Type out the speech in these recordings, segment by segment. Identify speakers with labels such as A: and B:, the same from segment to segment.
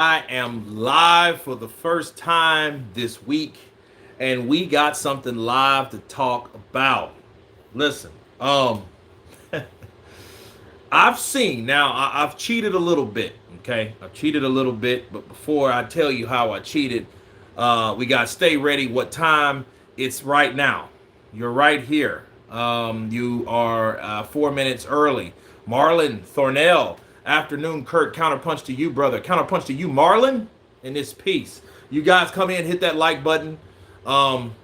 A: I am live for the first time this week, and we got something live to talk about. Listen, I've seen now. I've cheated a little bit. Okay, I've cheated a little bit, but before I tell you how I cheated, we got to stay ready. What time? It's right now. You're right here. You are 4 minutes early. Marlon Thornell, afternoon. Kurt, counterpunch to you, brother. Counterpunch to you, Marlon. In this piece, you guys come in, hit that like button. Um,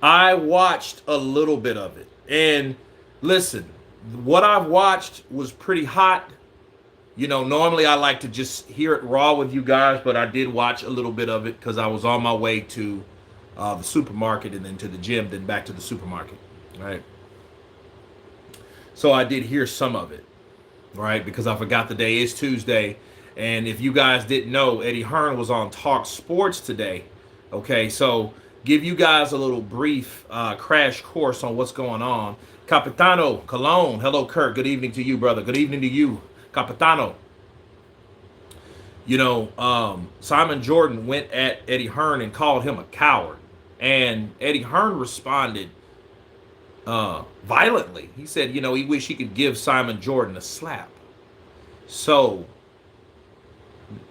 A: I watched a little bit of it, and listen, what I've watched was pretty hot. Normally I like to just hear it raw with you guys, but I did watch a little bit of it because I was on my way to the supermarket and then to the gym, then back to the supermarket, right? So I did hear some of it, right? Because I forgot the day is Tuesday. And if you guys didn't know, Eddie Hearn was on Talk Sports today. Okay, so give you guys a little brief crash course on what's going on. Capitano Cologne, hello Kurt, good evening to you, brother. Good evening to you, Capitano. Simon Jordan went at Eddie Hearn and called him a coward. And Eddie Hearn responded violently. He said, he wished he could give Simon Jordan a slap. So,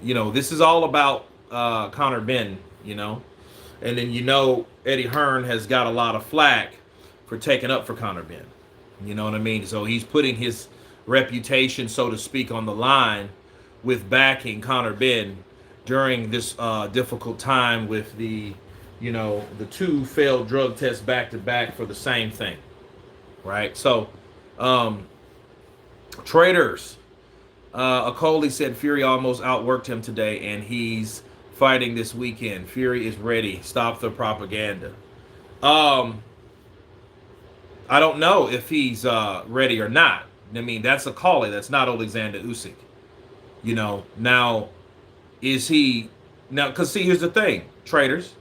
A: this is all about Connor Benn, And then, Eddie Hearn has got a lot of flack for taking up for Connor Benn. You know what I mean? So he's putting his reputation, so to speak, on the line with backing Connor Benn during this difficult time with the two failed drug tests back to back for the same thing. Right? So, traders. Acoli said Fury almost outworked him today, and he's fighting this weekend. Fury is ready. Stop the propaganda. I don't know if he's ready or not. I mean, that's Acoli. That's not Alexander Usyk. Now, is he... Now, because see, here's the thing. Traders.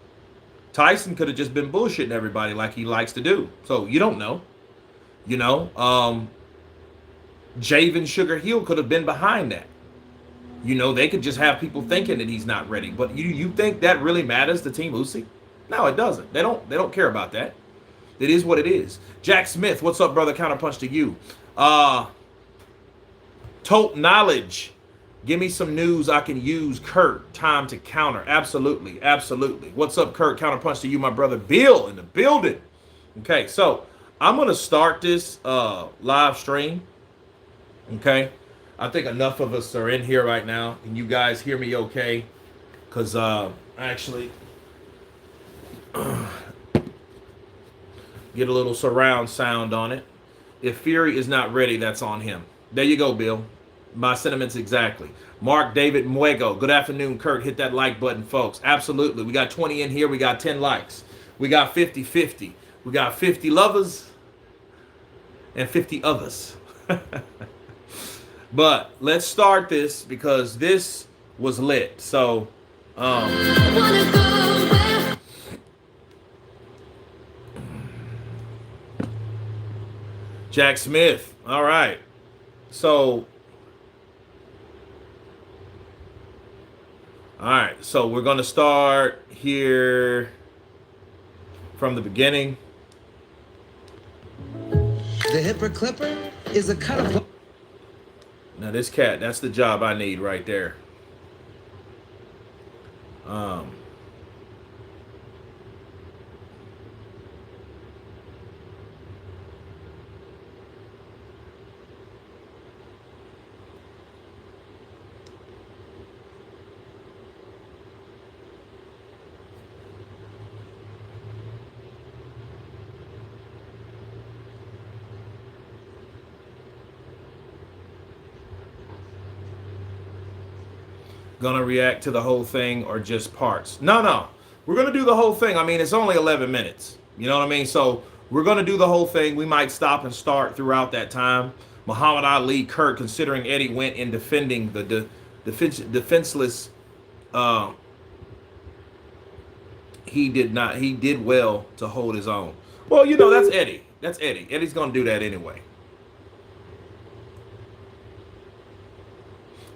A: Tyson could have just been bullshitting everybody like he likes to do. So, you don't know. Javen Sugar Hill could have been behind that. They could just have people thinking that he's not ready. But you think that really matters to Team Usyk? No, it doesn't. They don't care about that. It is what it is. Jack Smith, what's up, brother? Counterpunch to you. Tote Knowledge. Give me some news I can use. Kurt, time to counter. Absolutely, absolutely. What's up, Kurt? Counterpunch to you, my brother Bill in the building. Okay, so I'm going to start this live stream. Okay, I think enough of us are in here right now. Can you guys hear me okay? Because actually get a little surround sound on it. If Fury is not ready, that's on him. There you go, Bill. My sentiments exactly. Mark David Muego. Good afternoon, Kurt. Hit that like button, folks. Absolutely. We got 20 in here. We got 10 likes. We got 50-50. We got 50 lovers and 50 others. But let's start this because this was lit. So, Jack Smith. All right. So, we're going to start here from the beginning.
B: The Hipper Clipper is a cut of...
A: Now this cat, that's the job I need right there. Gonna react to the whole thing or just parts? No. We're gonna do the whole thing. I mean, it's only 11 minutes. You know what I mean? So we're gonna do the whole thing. We might stop and start throughout that time. Muhammad Ali, Kurt, considering Eddie went in defending the defenseless, he did not. He did well to hold his own. Well, that's Eddie. That's Eddie. Eddie's gonna do that anyway.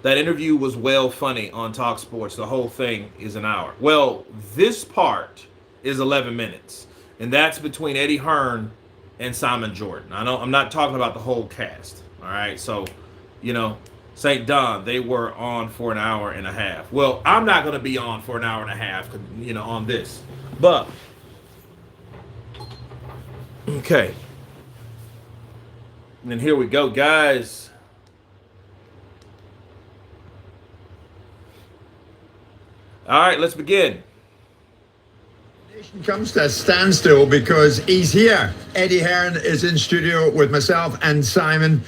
A: That interview was well funny on Talk Sports. The whole thing is an hour. Well, this part is 11 minutes, and that's between Eddie Hearn and Simon Jordan. I know I'm not talking about the whole cast. All right, so St. Don, they were on for an hour and a half. Well, I'm not going to be on for an hour and a half, on this. But, okay. And then here we go, guys. All right, let's begin.
C: Comes to a standstill because he's here. Eddie Hearn is in studio with myself and Simon.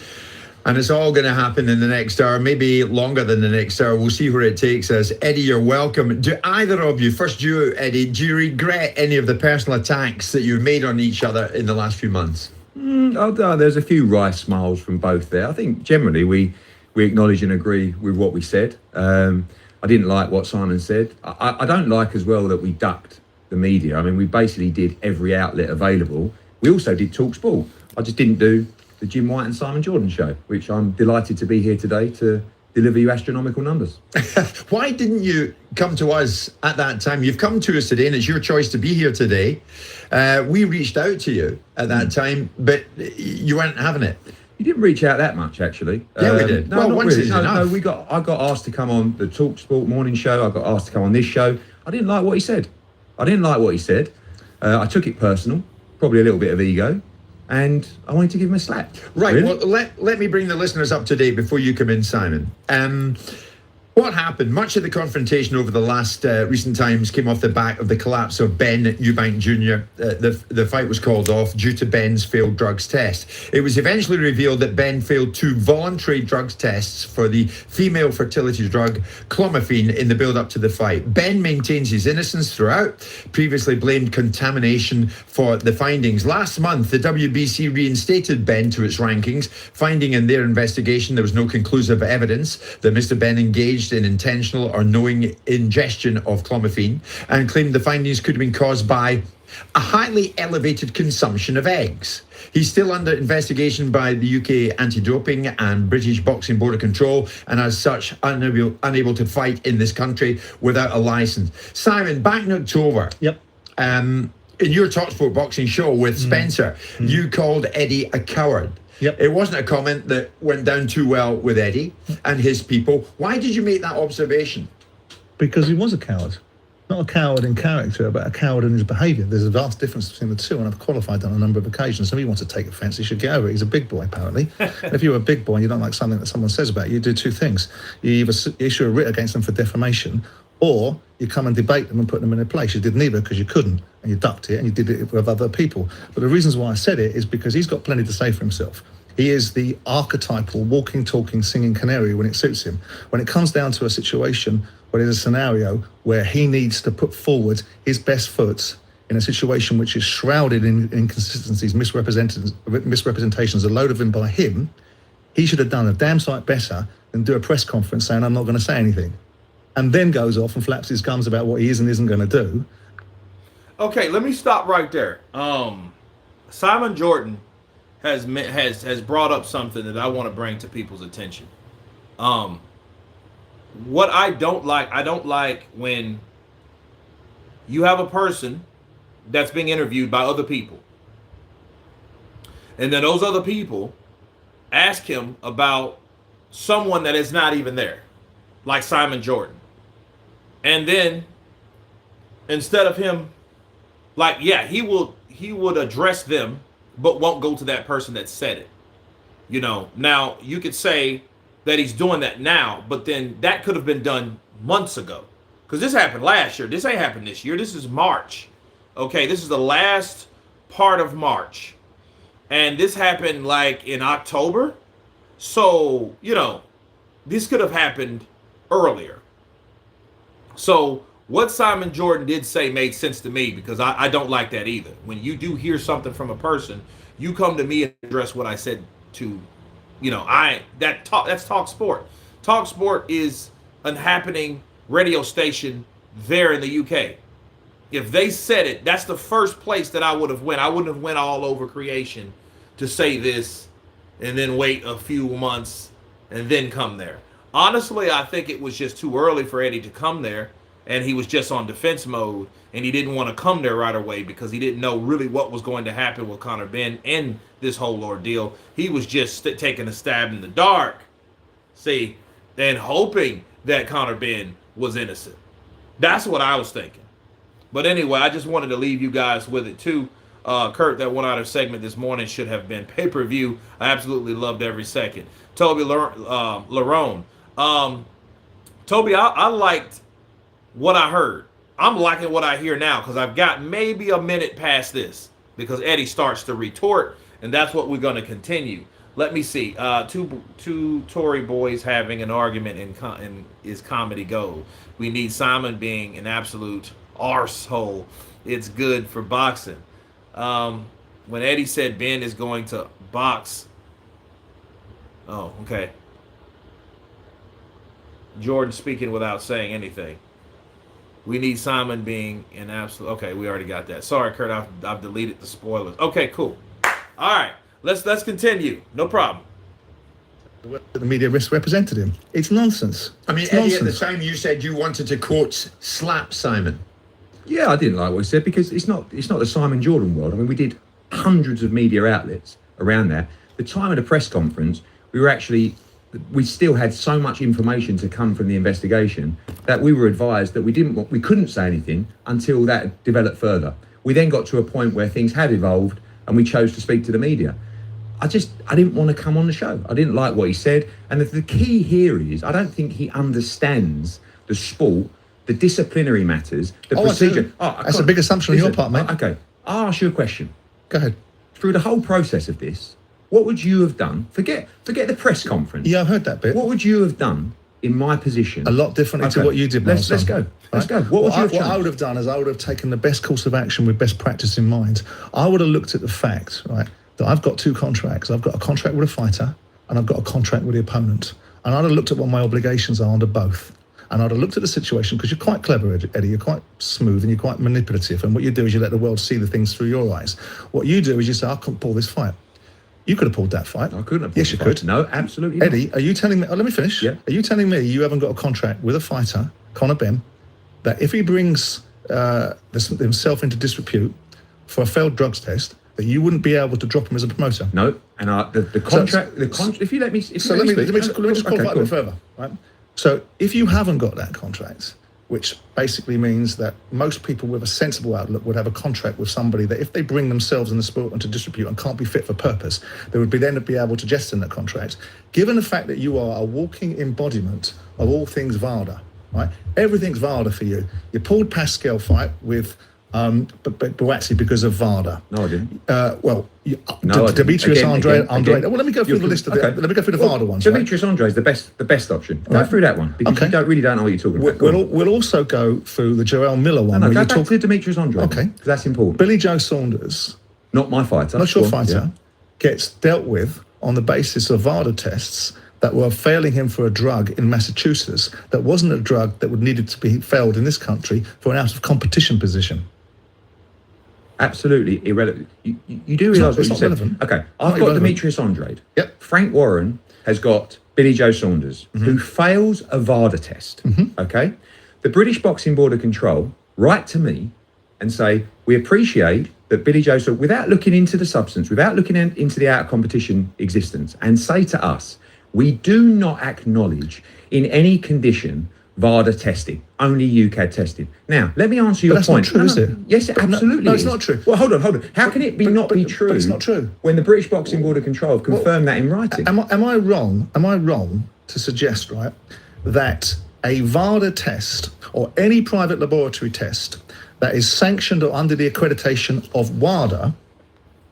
C: And it's all going to happen in the next hour, maybe longer than the next hour. We'll see where it takes us. Eddie, you're welcome. Do either of you, first you, Eddie, do you regret any of the personal attacks that you've made on each other in the last few months?
D: There's a few wry smiles from both there. I think generally we acknowledge and agree with what we said. I didn't like what Simon said. I don't like as well that we ducked the media. I mean, we basically did every outlet available. We also did Talk Sport. I just didn't do the Jim White and Simon Jordan show, which I'm delighted to be here today to deliver you astronomical numbers.
C: Why didn't you come to us at that time? You've come to us today and it's your choice to be here today. We reached out to you at that time, but you weren't having it.
D: You didn't reach out that much, actually.
C: Yeah, we did.
D: No,
C: well,
D: not
C: once
D: really.
C: is enough.
D: I got asked to come on the Talk Sport morning show. I got asked to come on this show. I didn't like what he said. I took it personal, probably a little bit of ego. And I wanted to give him a slap.
C: Right,
D: really?
C: Well, let me bring the listeners up to date before you come in, Simon. What happened? Much of the confrontation over the last recent times came off the back of the collapse of Benn Eubank Jr. The fight was called off due to Benn's failed drugs test. It was eventually revealed that Benn failed 2 voluntary drugs tests for the female fertility drug clomiphene in the build-up to the fight. Benn maintains his innocence throughout, previously blamed contamination for the findings. Last month, the WBC reinstated Benn to its rankings, finding in their investigation there was no conclusive evidence that Mr. Benn engaged in intentional or knowing ingestion of clomiphene, and claimed the findings could have been caused by a highly elevated consumption of eggs. He's still under investigation by the UK Anti-Doping and British Boxing Board of Control, and as such unable to fight in this country without a license. Simon, back in October, in your Talksport boxing show with Spencer, you called Eddie a coward.
E: Yep.
C: It wasn't a comment that went down too well with Eddie and his people. Why did you make that observation?
E: Because he was a coward. Not a coward in character, but a coward in his behaviour. There's a vast difference between the two, and I've qualified on a number of occasions. So if he wants to take offence, he should get over it. He's a big boy, apparently. And if you're a big boy and you don't like something that someone says about you, you do 2 things. You either issue a writ against them for defamation, or you come and debate them and put them in a place. You did neither because you couldn't, and you ducked it, and you did it with other people. But the reasons why I said it is because he's got plenty to say for himself. He is the archetypal walking, talking, singing canary when it suits him. When it comes down to a situation where there's a scenario where he needs to put forward his best foot in a situation which is shrouded in inconsistencies, misrepresentations, a load of them by him, he should have done a damn sight better than do a press conference saying, I'm not going to say anything. And then goes off and flaps his gums about what he is and isn't going to do.
A: Okay, let me stop right there. Simon Jordan has brought up something that I want to bring to people's attention. What I don't like when you have a person that's being interviewed by other people, and then those other people ask him about someone that is not even there, like Simon Jordan. And then instead of him, he would address them, but won't go to that person that said it. Now you could say that he's doing that now, but then that could have been done months ago. Because this happened last year. This ain't happened this year. This is March. Okay, this is the last part of March. And this happened in October. So, this could have happened earlier. So what Simon Jordan did say made sense to me, because I don't like that either. When you do hear something from a person, you come to me and address what I said to, that's Talk Sport. Talk Sport is an happening radio station there in the UK. If they said it, that's the first place that I would have went. I wouldn't have went all over creation to say this and then wait a few months and then come there. Honestly, I think it was just too early for Eddie to come there, and he was just on defense mode, and he didn't want to come there right away because he didn't know really what was going to happen with Conor Benn in this whole ordeal. He was just taking a stab in the dark, see, and hoping that Conor Benn was innocent. That's what I was thinking. But anyway, I just wanted to leave you guys with it too. Kurt, that 1 hour segment this morning should have been pay-per-view. I absolutely loved every second. Toby Larone. Toby, I liked what I heard. I'm liking what I hear now because I've got maybe a minute past this because Eddie starts to retort, and that's what we're going to continue. Let me see. Two Tory boys having an argument in is comedy gold. We need Simon being an absolute arsehole. It's good for boxing. When Eddie said Ben is going to box. Oh, okay. Jordan speaking without saying anything. We need Simon being an absolute. Okay, we already got that. Sorry, Kurt. I've deleted the spoilers. Okay, cool. All right, let's continue. No problem.
E: The media misrepresented him. It's nonsense.
C: I mean,
E: It's
C: Eddie, at the
E: nonsense.
C: time you said you wanted to quote slap Simon.
D: Yeah, I didn't like what he said because it's not the Simon Jordan world. I mean, we did hundreds of media outlets around there. The time of the press conference, we still had so much information to come from the investigation that we were advised that we couldn't say anything until that developed further. We then got to a point where things had evolved and we chose to speak to the media. I didn't want to come on the show. I didn't like what he said. And the key here is I don't think he understands the sport, the disciplinary matters, the procedure.
E: That's a big assumption on your part, mate.
D: Okay, I'll ask you a question.
E: Go ahead.
D: Through the whole process of this, what would you have done? Forget the press conference.
E: Yeah, I heard that bit.
D: What would you have done in my position?
E: A lot differently to what you did,
D: Let's
E: Nelson.
D: go. Let's go. What would you have
E: What I
D: changed?
E: would have done is I would have taken the best course of action with best practice in mind. I would have looked at the fact, right, that I've got two contracts. I've got a contract with a fighter and I've got a contract with the opponent. And I'd have looked at what my obligations are under both. And I'd have looked at the situation, because you're quite clever, Eddie, you're quite smooth and you're quite manipulative. And what you do is you let the world see the things through your eyes. What you do is you say, I can't pull this fight. You could have pulled that fight.
D: I couldn't have.
E: Yes, you could.
D: No, absolutely not.
E: Eddie, are you telling me, let me finish.
D: Yeah.
E: Are you telling me you haven't got a contract with a fighter, Conor Benn, that if he brings himself into disrepute for a failed drugs test, that you wouldn't be able to drop him as a promoter?
D: No, and the contract. If you let me.
E: So let me just qualify a bit further, right? So if you haven't got that contract, which basically means that most people with a sensible outlook would have a contract with somebody that if they bring themselves in the sport into disrepute and can't be fit for purpose, they would then be able to jettison that contract. Given the fact that you are a walking embodiment of all things VADA, right? Everything's VADA for you. You pulled Pascal fight with Buatsi because of VADA.
D: No, I didn't.
E: No, Demetrius
D: Again.
E: Well, let me go through the list of let me go through the VADA ones.
D: Demetrius Andre is the best option. Go through that one because you really don't know what you're talking about.
E: We'll also go through the Joel Miller one.
D: No, go back to Demetrius Andre.
E: Okay,
D: because that's important.
E: Billy Joe Saunders,
D: not my fighter.
E: not your fighter, gets dealt with on the basis of VADA tests that were failing him for a drug in Massachusetts that wasn't a drug that would needed to be failed in this country for an out of competition position.
D: Absolutely irrelevant. You do realise what you said.
E: Relevant.
D: Okay, I've got Demetrius Andrade.
E: Yep.
D: Frank Warren has got Billy Joe Saunders, who fails a VADA test. Okay, the British Boxing Board of Control write to me and say, we appreciate that Billy Joe, without looking into the substance, without looking into the out of competition existence, and say to us, we do not acknowledge in any condition VADA testing, only UK testing. Now, let me answer your point.
E: That's not true, is it?
D: Yes, it absolutely
E: No,
D: is.
E: it's not true.
D: Well, hold on. How can it not be true?
E: But it's not true.
D: When the British Boxing Board of Control have confirmed that in writing.
E: Am I wrong? Am I wrong to suggest, right, that a VADA test or any private laboratory test that is sanctioned or under the accreditation of WADA,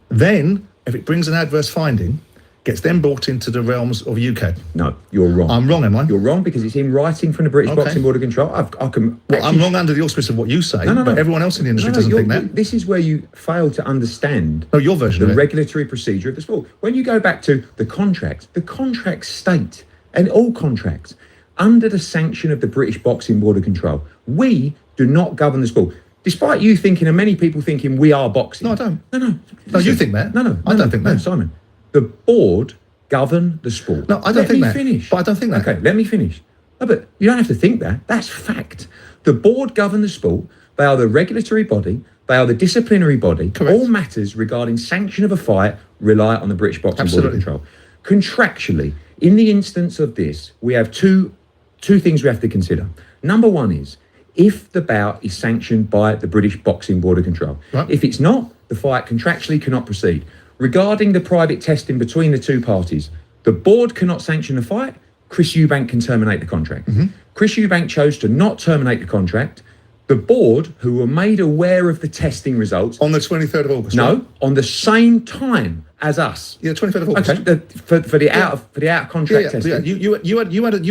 E: then if it brings an adverse finding, gets then brought into the realms of UK?
D: No, you're wrong.
E: I'm wrong, am I?
D: You're wrong because it's in writing from the British Boxing Board of Control.
E: I'm wrong under the auspice of what you say,
D: No.
E: but everyone else in the industry doesn't think that.
D: This is where you fail to understand
E: your version
D: the
E: of it.
D: regulatory procedure of the sport. When you go back to the contracts state, and all contracts, under the sanction of the British Boxing Board of Control, we do not govern the sport. Despite you thinking, and many people thinking, we are boxing.
E: No, I don't.
D: No.
E: No, you think that?
D: No.
E: I don't think that.
D: No, Simon. The board govern the sport.
E: No, I don't think that.
D: Finish.
E: But I don't think that.
D: Okay, let me finish. No, but you don't have to think that. That's fact. The board govern the sport. They are the regulatory body. They are the disciplinary body.
E: Correct.
D: All matters regarding sanction of a fight rely on the British Boxing Board of Control. Contractually, in the instance of this, we have two things we have to consider. Number one is, if the bout is sanctioned by the British Boxing Board of Control.
E: Right.
D: If it's not, the fight contractually cannot proceed. Regarding the private testing between the two parties, the board cannot sanction the fight. Chris Eubank can terminate the contract. Chris Eubank chose to not terminate the contract. The board, who were made aware of the testing results...
E: On the 23rd of August?
D: No,
E: right?
D: on the same time as us.
E: Yeah, 23rd of August.
D: Okay, for the out of contract testing.
E: Yeah. You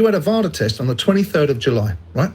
E: had a VADA test on the 23rd of July, right?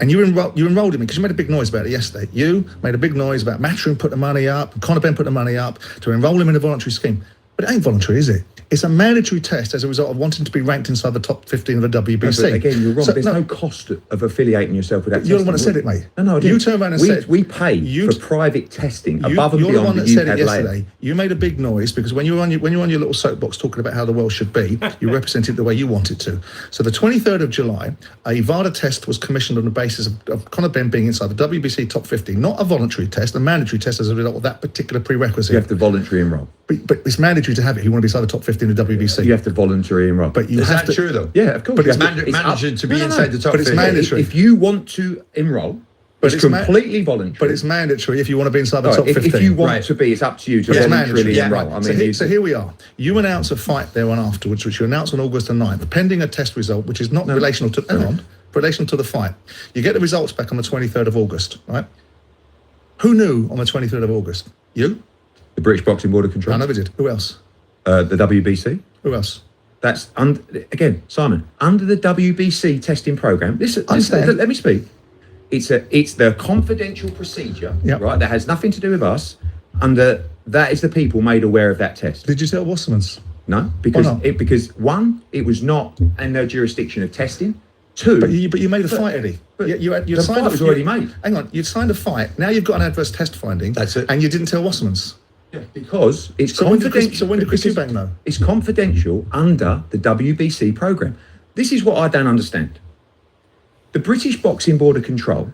E: And you enrolled in me because you made a big noise about it yesterday. You made a big noise about Matchroom put the money up, Conor Benn put the money up to enrol him in a voluntary scheme. But it ain't voluntary, is it? It's a mandatory test as a result of wanting to be ranked inside the top 15 of the WBC.
D: No, but again, you're wrong.
E: So,
D: There's no cost of affiliating yourself with that.
E: You're the one that said it, mate.
D: No, I didn't.
E: You turned around and said...
D: We pay for private testing above and
E: you're
D: beyond
E: the one that
D: you
E: said
D: had
E: it
D: later.
E: yesterday. You made a big noise because when you were on your little soapbox talking about how the world should be, you represented the way you wanted to. So the 23rd of July, a VADA test was commissioned on the basis of Conor Benn being inside the WBC top 15, not a voluntary test, a mandatory test as a result of that particular prerequisite.
D: You have to voluntarily enrol.
E: But it's mandatory to have it if you want to be inside the top 15 of the WBC.
D: You have to voluntarily enrol.
E: But you
C: Is
E: have
C: that
E: to,
C: true, though?
D: Yeah, of course.
E: But it's
C: Managing to be inside the top
E: but it's
C: 15.
E: mandatory.
D: If you want to enrol,
E: But
D: it's completely voluntary.
E: But it's mandatory if you want to be inside the
D: No,
E: top 15.
D: if you want
C: Right.
D: to be, it's up to you to
E: It's
D: voluntarily
E: mandatory.
D: enrol.
E: Right.
D: I mean,
E: So here we are. You announce a fight there on afterwards, which you announce on August the 9th, pending a test result, which is not relational to relational to the fight. You get the results back on the 23rd of August, right? Who knew on the 23rd of August? You?
D: the British Boxing Board of
E: I
D: Control.
E: never did. Who else?
D: The WBC.
E: Who else?
D: That's again, Simon, under the WBC testing program. Listen,
E: Understand.
D: let me speak. It's the confidential procedure,
E: Yep.
D: right? That has nothing to do with us. Under that is the people made aware of that test.
E: Did you tell Wasserman's?
D: No, because
E: not?
D: because one, it was not in their jurisdiction of testing. Two,
E: But you made a fight, Eddie.
D: but
E: you
D: the
E: signed
D: fight was already made.
E: Hang on, you'd signed a fight. Now you've got an adverse test finding.
C: That's it.
E: And you didn't tell Wasserman's.
D: because it's
E: So when did
D: confidential.
E: Chris Eubank know?
D: It's confidential under the WBC program. This is what I don't understand. The British Boxing Board of Control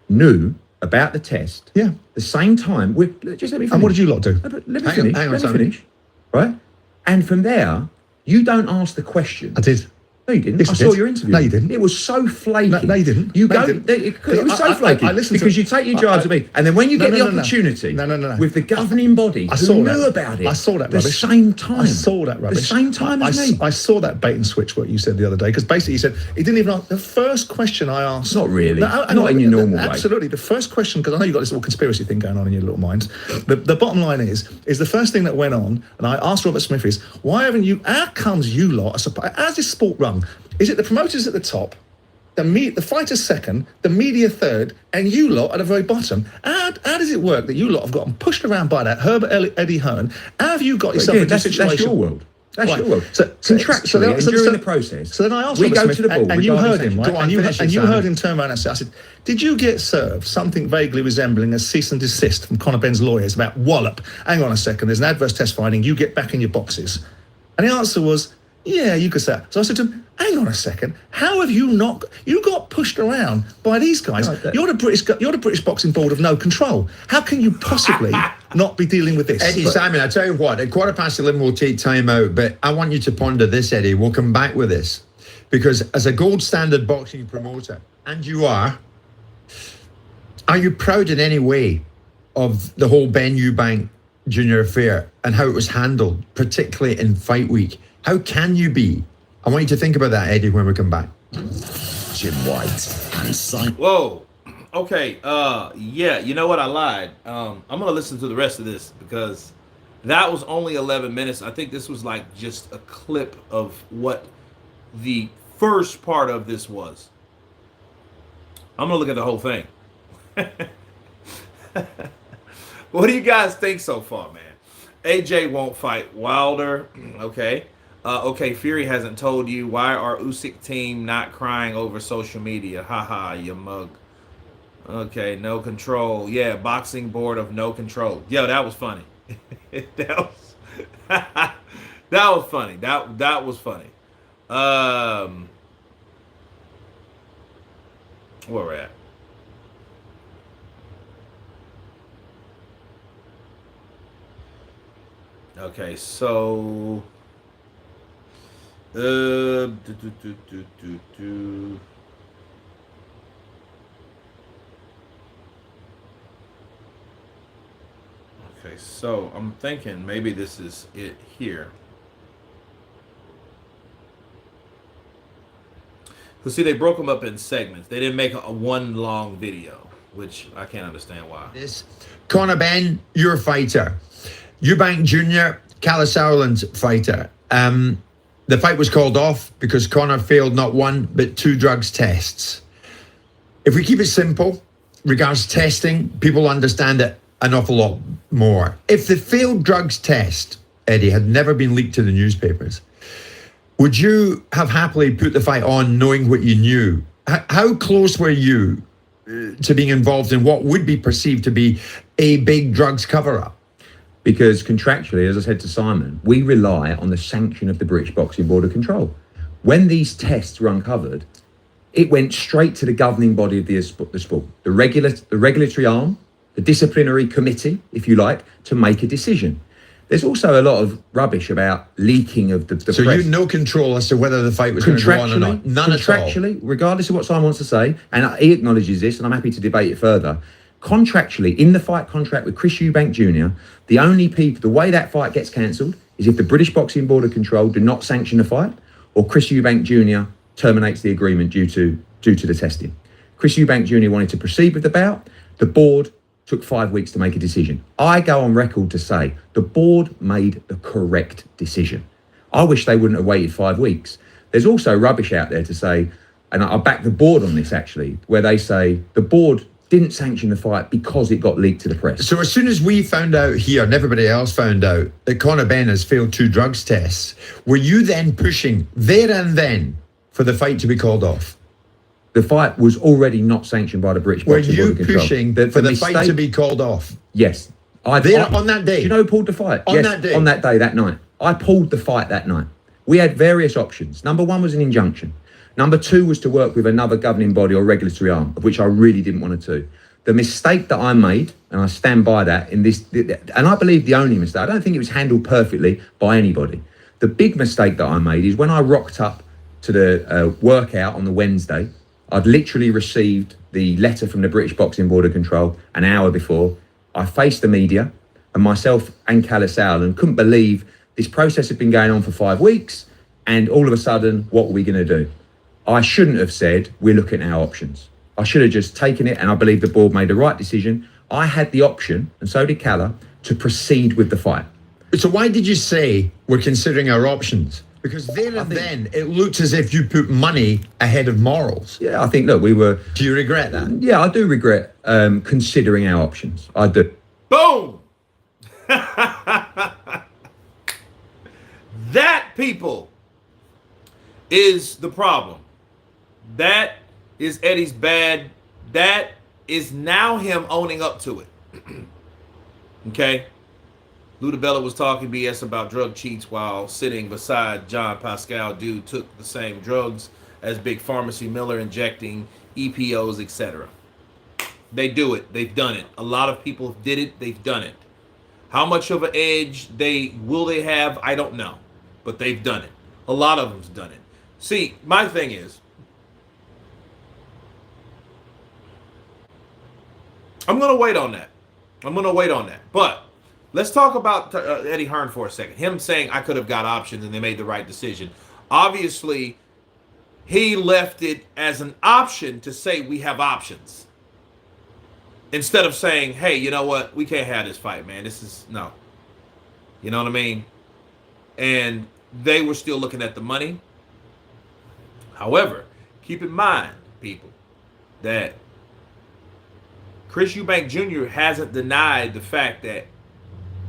D: knew about the test.
E: Yeah.
D: The same time. Just let me finish.
E: And what did you lot do?
D: No, but let me
C: Hang on,
D: finish.
C: hang on,
D: let me
C: Simon.
D: finish. Right? And from there, you don't ask the question.
E: I did.
D: No, you didn't.
E: Yes,
D: I
E: I
D: saw
E: did.
D: your interview.
E: No, you didn't.
D: It was so flaky.
E: No, you didn't.
D: You
E: No,
D: go.
E: you didn't.
D: It was so
E: I
D: flaky
E: listened to-
D: because you take your jibes at me, and then when you get the
E: no.
D: opportunity,
E: No.
D: with the governing body
E: I
D: who
E: saw
D: knew
E: that.
D: about it,
E: I saw that
D: the
E: rubbish.
D: same time.
E: I saw that rubbish.
D: The same time as me.
E: I saw that bait and switch what you said the other day because basically you said he didn't even ask the first question I asked.
D: Not really.
E: hang
D: Not
E: on,
D: in your normal way.
E: Absolutely. The first question, because I know you've got this little conspiracy thing going on in your little minds. The bottom line is the first thing that went on, and I asked Robert Smith is, why haven't you? How comes you lot? How's this sport run? Is it the promoters at the top? The fighters second, the media third, and you lot at the very bottom. How does it work that you lot have gotten pushed around by that Herbert Eddie Hearn? How have you got yourself
D: Again,
E: into a situation?
D: that's your world. That's
E: Right.
D: your world.
E: So
D: Contractually, and during the process,
E: So then I asked
D: we
E: Robert
D: go
E: Smith,
D: to the board
E: and you
D: regarding
E: heard him,
D: sanctions.
E: right?
C: Go on,
E: And you,
C: finish it,
E: and you
C: Simon.
E: heard him turn around and say, I said, did you get served something vaguely resembling a cease and desist from Conor Benn's lawyers about wallop? Hang on a second, there's an adverse test finding, you get back in your boxes. And the answer was, yeah, you could say that. So I said to him, hang on a second, how have you got pushed around by these guys? You're the British Boxing Board of no control. How can you possibly not be dealing with this?
C: Eddie, Simon, I tell you what, at 11:15 we'll take time out, but I want you to ponder this, Eddie. We'll come back with this. Because as a gold standard boxing promoter, and you are you proud in any way of the whole Benn Eubank Jr. affair and how it was handled, particularly in fight week? How can you be? I want you to think about that, Eddie, when we come back.
F: Jim White and Simon.
A: Whoa. Okay. Yeah. You know what? I lied. I'm gonna listen to the rest of this because that was only 11 minutes. I think this was like just a clip of what the first part of this was. I'm gonna look at the whole thing. What do you guys think so far, man? AJ won't fight Wilder. Okay. Okay, Fury hasn't told you. Why are Usyk team not crying over social media? Haha, you mug. Okay, no control. Yeah, boxing board of no control. Yo, that was funny. that That was funny. That was funny. Where we're at? Okay, so do, do, do, do, do, do. Okay, so I'm thinking maybe this is it here. Because see, they broke them up in segments. They didn't make a one long video, which I can't understand why.
C: This Conor Benn, your fighter. Eubank Jr., Callis Sauerland's fighter. The fight was called off because Conor failed not one, but 2 drugs tests. If we keep it simple, regards testing, people understand it an awful lot more. If the failed drugs test, Eddie, had never been leaked to the newspapers, would you have happily put the fight on knowing what you knew? How close were you to being involved in what would be perceived to be a big drugs cover-up?
D: Because contractually, as I said to Simon, we rely on the sanction of the British Boxing Board of Control. When these tests were uncovered, it went straight to the governing body of the sport, the regulatory arm, the disciplinary committee, if you like, to make a decision. There's also a lot of rubbish about leaking of the
C: So
D: press.
C: you had no control as to whether the fight was going to go on or not? None at all?
D: Contractually, regardless of what Simon wants to say, and he acknowledges this, and I'm happy to debate it further, contractually, in the fight contract with Chris Eubank Jr., the way that fight gets cancelled is if the British Boxing Board of Control do not sanction the fight, or Chris Eubank Jr. terminates the agreement due to the testing. Chris Eubank Jr. wanted to proceed with the bout. The board took 5 weeks to make a decision. I go on record to say the board made the correct decision. I wish they wouldn't have waited 5 weeks. There's also rubbish out there to say, and I back the board on this actually, where they say the board didn't sanction the fight because it got leaked to the press.
C: So as soon as we found out here, and everybody else found out, that Conor Benn has failed 2 drugs tests, were you then pushing there and then for the fight to be called off?
D: The fight was already not sanctioned by the British Boxing Board of Control.
C: Were you pushing for the fight to be called off?
D: Yes.
C: On that day?
D: Do you know who pulled the fight?
C: On that day?
D: On that day, that night. I pulled the fight that night. We had various options. Number 1 was an injunction. Number 2 was to work with another governing body or regulatory arm, of which I really didn't want to do. The mistake that I made, and I stand by that, and I believe the only mistake, I don't think it was handled perfectly by anybody. The big mistake that I made is when I rocked up to the workout on the Wednesday, I'd literally received the letter from the British Boxing Board of Control an hour before. I faced the media, and myself and Callis Sauerland couldn't believe this process had been going on for 5 weeks, and all of a sudden, what were we going to do? I shouldn't have said, we're looking at our options. I should have just taken it, and I believe the board made the right decision. I had the option, and so did Calla, to proceed with the fight.
C: So why did you say we're considering our options? Because there and then it looked as if you put money ahead of morals.
D: Yeah, I think, look, we were...
C: Do you regret that?
D: Yeah, I do regret considering our options. I do.
A: Boom! That, people, is the problem. That is Eddie's bad. That is now him owning up to it. Okay? Ludabella was talking BS about drug cheats while sitting beside John Pascal. Dude took the same drugs as Big Pharmacy Miller, injecting EPOs, etc. They do it. They've done it. A lot of people did it. They've done it. How much of an edge will they have? I don't know. But they've done it. A lot of them's done it. See, my thing is, I'm going to wait on that. But let's talk about Eddie Hearn for a second. Him saying I could have got options and they made the right decision. Obviously, he left it as an option to say we have options. Instead of saying, hey, you know what? We can't have this fight, man. No. You know what I mean? And they were still looking at the money. However, keep in mind, people, that Chris Eubank Jr. hasn't denied the fact that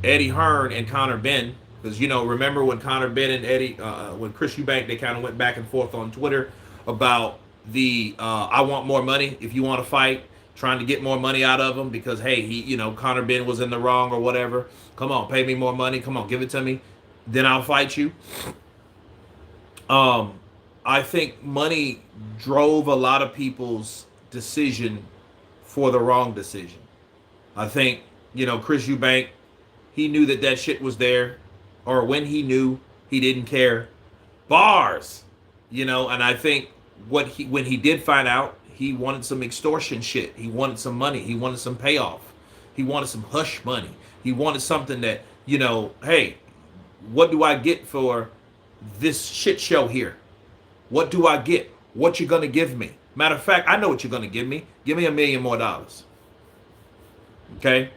A: Eddie Hearn and Conor Benn, because, remember when Conor Benn and when Chris Eubank, they kind of went back and forth on Twitter about the I want more money if you want to fight, trying to get more money out of him because, hey, Conor Benn was in the wrong or whatever. Come on, pay me more money. Come on, give it to me. then I'll fight you. I think money drove a lot of people's decision for the wrong decision. I think, Chris Eubank, he knew that shit was there, or when he knew, he didn't care. Bars, and I think when he did find out, he wanted some extortion shit. He wanted some money. He wanted some payoff. He wanted some hush money. He wanted something that, hey, what do I get for this shit show here? What do I get? What you gonna give me? Matter of fact, I know what you're gonna give me. Give me $1 million more. Okay?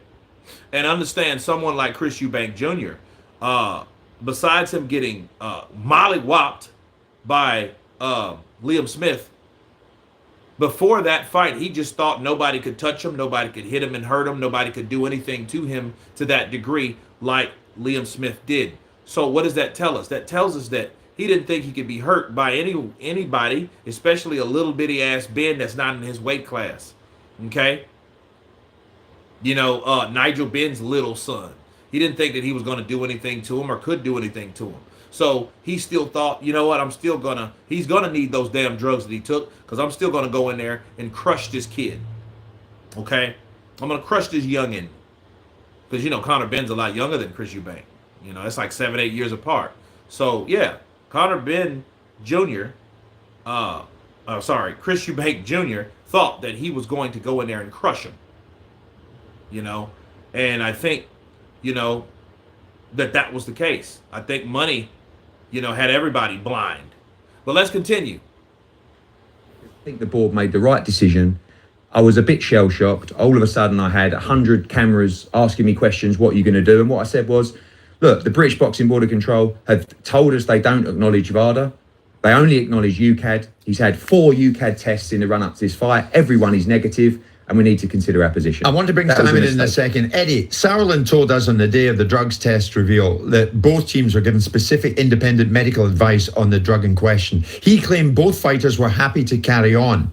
A: And understand, someone like Chris Eubank Jr., besides him getting molly-whopped by Liam Smith, before that fight, he just thought nobody could touch him, nobody could hit him and hurt him, nobody could do anything to him to that degree like Liam Smith did. So what does that tell us? That tells us that he didn't think he could be hurt by anybody, especially a little bitty ass Benn that's not in his weight class. Okay? Nigel Benn's little son. He didn't think that he was going to do anything to him or could do anything to him. So he still thought, you know what, he's going to need those damn drugs that he took, because I'm still going to go in there and crush this kid. Okay? I'm going to crush this youngin'. Because, Conor Benn's a lot younger than Chris Eubank. It's like 7-8 years apart. So, yeah, Conor Benn Jr., Chris Eubank Jr. thought that he was going to go in there and crush him. And I think, that was the case. I think money, had everybody blind. But let's continue.
D: I think the board made the right decision. I was a bit shell-shocked. All of a sudden, I had 100 cameras asking me questions, what are you going to do? And what I said was, look, the British Boxing Board of Control have told us they don't acknowledge VADA. They only acknowledge UCAD. He's had 4 UCAD tests in the run-up to this fight. Everyone is negative, and we need to consider our position.
C: I want to bring Simon in a second. Eddie, Sauerland told us on the day of the drugs test reveal that both teams were given specific independent medical advice on the drug in question. He claimed both fighters were happy to carry on.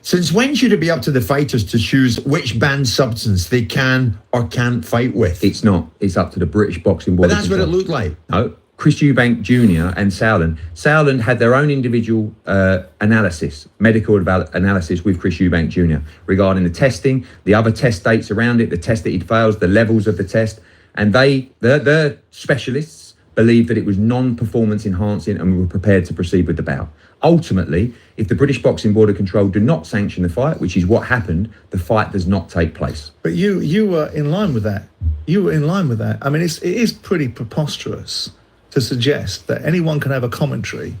C: Since when should it be up to the fighters to choose which banned substance they can or can't fight with?
D: It's not. It's up to the British Boxing Board.
C: But that's what it looked like.
D: No. Chris Eubank Jr. and Sauerland. Sauerland had their own individual medical analysis with Chris Eubank Jr. regarding the testing, the other test dates around it, the test that he'd failed, the levels of the test. And the specialists believed that it was non-performance enhancing and were prepared to proceed with the bout. Ultimately, if the British Boxing Board of Control do not sanction the fight, which is what happened, the fight does not take place.
E: But you were in line with that. You were in line with that. I mean, it is pretty preposterous to suggest that anyone can have a commentary,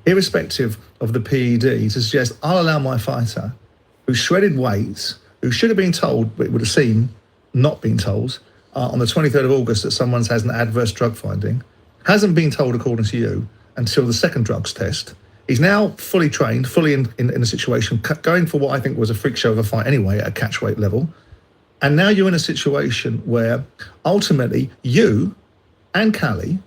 E: irrespective of the PED, to suggest I'll allow my fighter, who shredded weight, who should have been told, but it would have seemed not been told, on the 23rd of August that someone has an adverse drug finding, hasn't been told, according to you, until the second drugs test. He's now fully trained, fully in a situation, going for what I think was a freak show of a fight anyway at a catchweight level. And now you're in a situation where ultimately you and Callie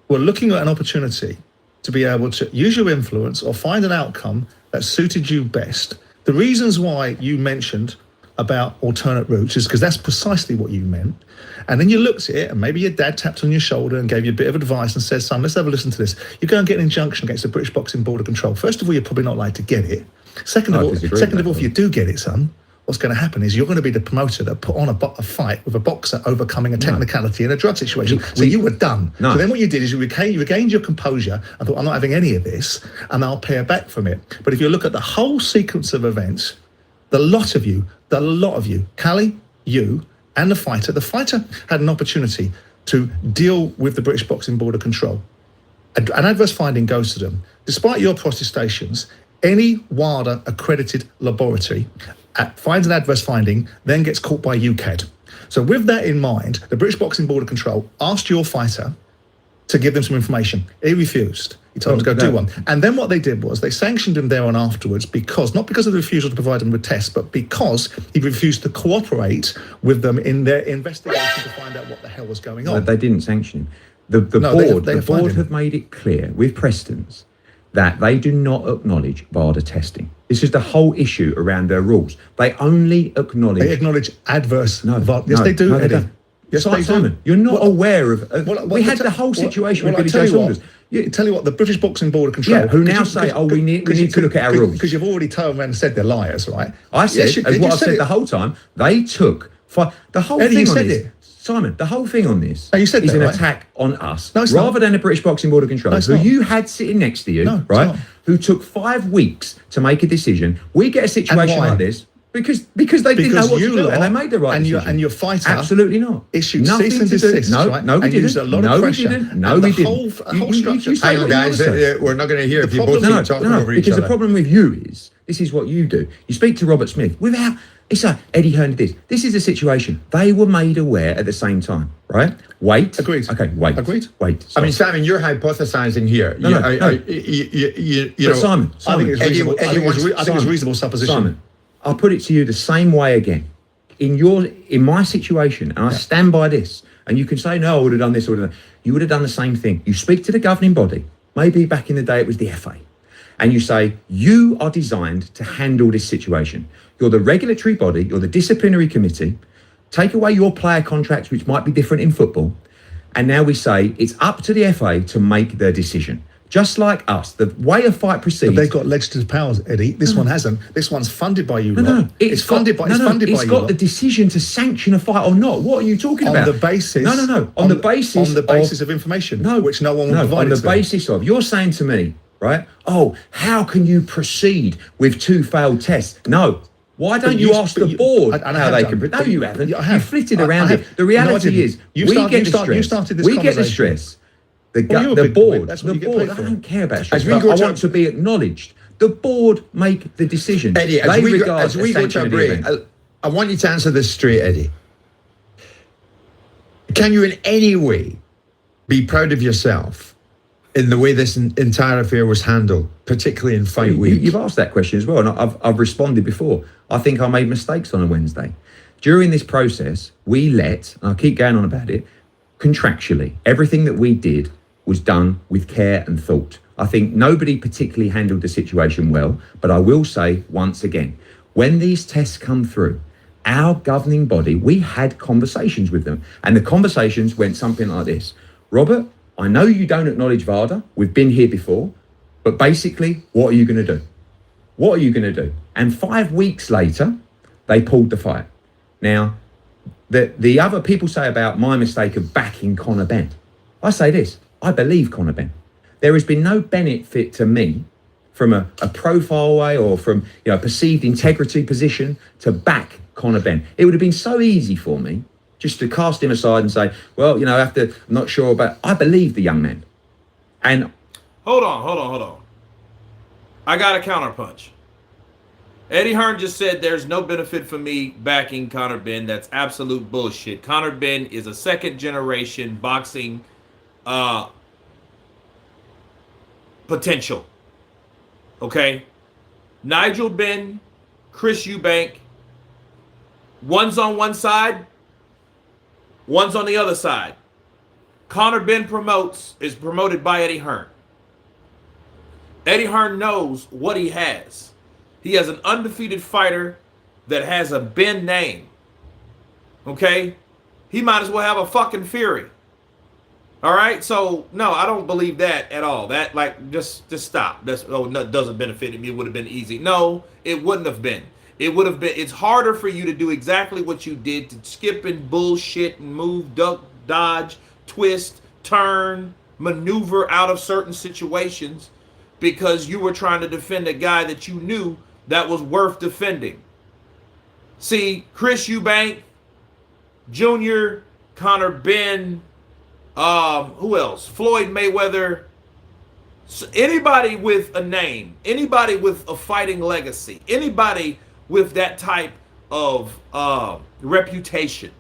E: were looking at an opportunity to be able to use your influence or find an outcome that suited you best. The reasons why you mentioned about alternate routes is because that's precisely what you meant. And then you looked at it, and maybe your dad tapped on your shoulder and gave you a bit of advice and said, son, let's have a listen to this. You go and get an injunction against the British Boxing Board of Control. First of all, you're probably not likely to get it. Second of all, if you do get it, son, what's going to happen is you're going to be the promoter that put on a fight with a boxer overcoming a technicality in a drug situation. So you were done. So then what you did is you regained your composure and thought, I'm not having any of this, and I'll pare back from it. But if you look at the whole sequence of events, the lot of you, Callie, you, and the fighter had an opportunity to deal with the British Boxing Board of Control. An adverse finding goes to them. Despite your protestations, any WADA accredited laboratory finds an adverse finding, then gets caught by UCAD. So with that in mind, the British Boxing Board of Control asked your fighter to give them some information. He refused. He told him to go do one. And then what they did was they sanctioned him there on afterwards not because of the refusal to provide them with tests, but because he refused to cooperate with them in their investigation to find out what the hell was going on.
D: No, they didn't sanction him. The board have made it clear with precedents that they do not acknowledge VADA testing. This is the whole issue around their rules. They only acknowledge...
E: They acknowledge adverse...
D: No,
E: VADA. Yes, they do.
D: No, they don't.
E: Yes, they do.
D: Simon, you're not
E: Well,
D: aware of. We had the whole
E: well,
D: situation
E: well,
D: with Billy
E: I
D: Joe
E: tell you what,
D: Saunders.
E: Tell you what, the British Boxing Board of Control,
D: Who now say, we need to look at our rules.
E: Because you've already told them and said they're liars, right?
D: I said,
E: Yes,
D: as what I've said
E: it.
D: the whole time, they took the whole
E: Eddie,
D: thing
E: you
D: on
E: said
D: this.
E: it.
D: Simon, the whole thing on this
E: No, you said
D: is
E: that,
D: an
E: right?
D: attack on us,
E: No, it's
D: rather
E: not.
D: than the British Boxing Board of Control,
E: No, it's
D: who
E: not.
D: you had sitting next to you,
E: No, it's
D: right?
E: not.
D: Who took 5 weeks to make a decision. We get a situation
E: why?
D: like this because they didn't know what to do, and they made the right decision.
E: And your fighter
D: Absolutely not.
E: issued
D: Nothing
E: cease and
D: to do.
E: desist,
D: No,
E: right?
D: no, we
E: and
D: didn't.
E: used a lot
D: no,
E: of
D: we
E: pressure.
D: didn't. No,
E: and
D: we
E: the
D: didn't.
E: whole structure.
C: Hang on, guys. We're not going to hear if you both keep talking over each
D: because
C: other.
D: the problem with you is this is what you do. You speak to Robert Smith without. It's like Eddie Hearn did this. This is a situation. They were made aware at the same time, right? Wait.
E: Agreed.
D: Okay, wait.
E: Agreed.
D: Wait.
C: I mean, Simon, you're hypothesizing here.
D: No.
C: You
D: But
C: know,
D: Simon,
E: I think it's reasonable. I think it's
D: Simon,
E: reasonable supposition.
D: Simon, I'll put it to you the same way again. In my situation, and I stand by this, and you can say, no, I would have done this, you would have done the same thing. You speak to the governing body, maybe back in the day it was the FA, and you say, you are designed to handle this situation. You're the regulatory body, you're the disciplinary committee, take away your player contracts, which might be different in football, and now we say it's up to the FA to make their decision. Just like us, the way a fight proceeds.
E: But they've got legislative powers, Eddie. This one hasn't. This one's funded by you.
D: No,
E: It's funded by you.
D: It's got the decision to sanction a fight or not. What are you talking about?
E: On the basis.
D: No. On the basis
E: of information.
D: No,
E: which no one will provide.
D: On the
E: to them.
D: basis of you're saying to me, right? Oh, how can you proceed with 2 failed tests? No. Why don't you ask the board how they can? No, you haven't. You flipped it around. The reality is, we get the stress. The board.
E: That's what you get
D: board.
E: paid
D: I
E: for.
D: don't care about stress.
C: As we
D: I
C: go to-
D: want to be acknowledged. The board make the decision.
C: Eddie, as we go to a break, I want you to answer this straight, Eddie. Can you in any way be proud of yourself in the way this entire affair was handled, particularly in fight week?
D: You've asked that question as well, and I've responded before. I think I made mistakes on a Wednesday. During this process, we let, and I'll keep going on about it, contractually, everything that we did was done with care and thought. I think nobody particularly handled the situation well, but I will say once again, when these tests come through, our governing body, we had conversations with them, and the conversations went something like this. Robert, I know you don't acknowledge VADA. We've been here before, but basically, what are you going to do? What are you going to do? And 5 weeks later, they pulled the fight. Now, the other people say about my mistake of backing Conor Benn. I say this, I believe Conor Benn. There has been no benefit to me from a profile way or from a perceived integrity position to back Conor Benn. It would have been so easy for me just to cast him aside and say, well, I'm not sure about, I believe the young man. And
A: Hold on. I got a counterpunch. Eddie Hearn just said there's no benefit for me backing Conor Benn. That's absolute bullshit. Conor Benn is a second generation boxing potential. Okay? Nigel Benn, Chris Eubank, one's on one side, one's on the other side. Conor Benn is promoted by Eddie Hearn. Eddie Hearn knows what he has. He has an undefeated fighter that has a Benn name. Okay? He might as well have a fucking Fury. All right? So, no, I don't believe that at all. That, just stop. That doesn't benefit him. It would have been easy. No, it wouldn't have been. It would have been, it's harder for you to do exactly what you did, to skip and bullshit and move, duck, dodge, twist, turn, maneuver out of certain situations because you were trying to defend a guy that you knew that was worth defending. See, Chris Eubank, Jr., Conor Benn, who else? Floyd Mayweather. Anybody with a name, anybody with a fighting legacy, anybody with that type of reputation.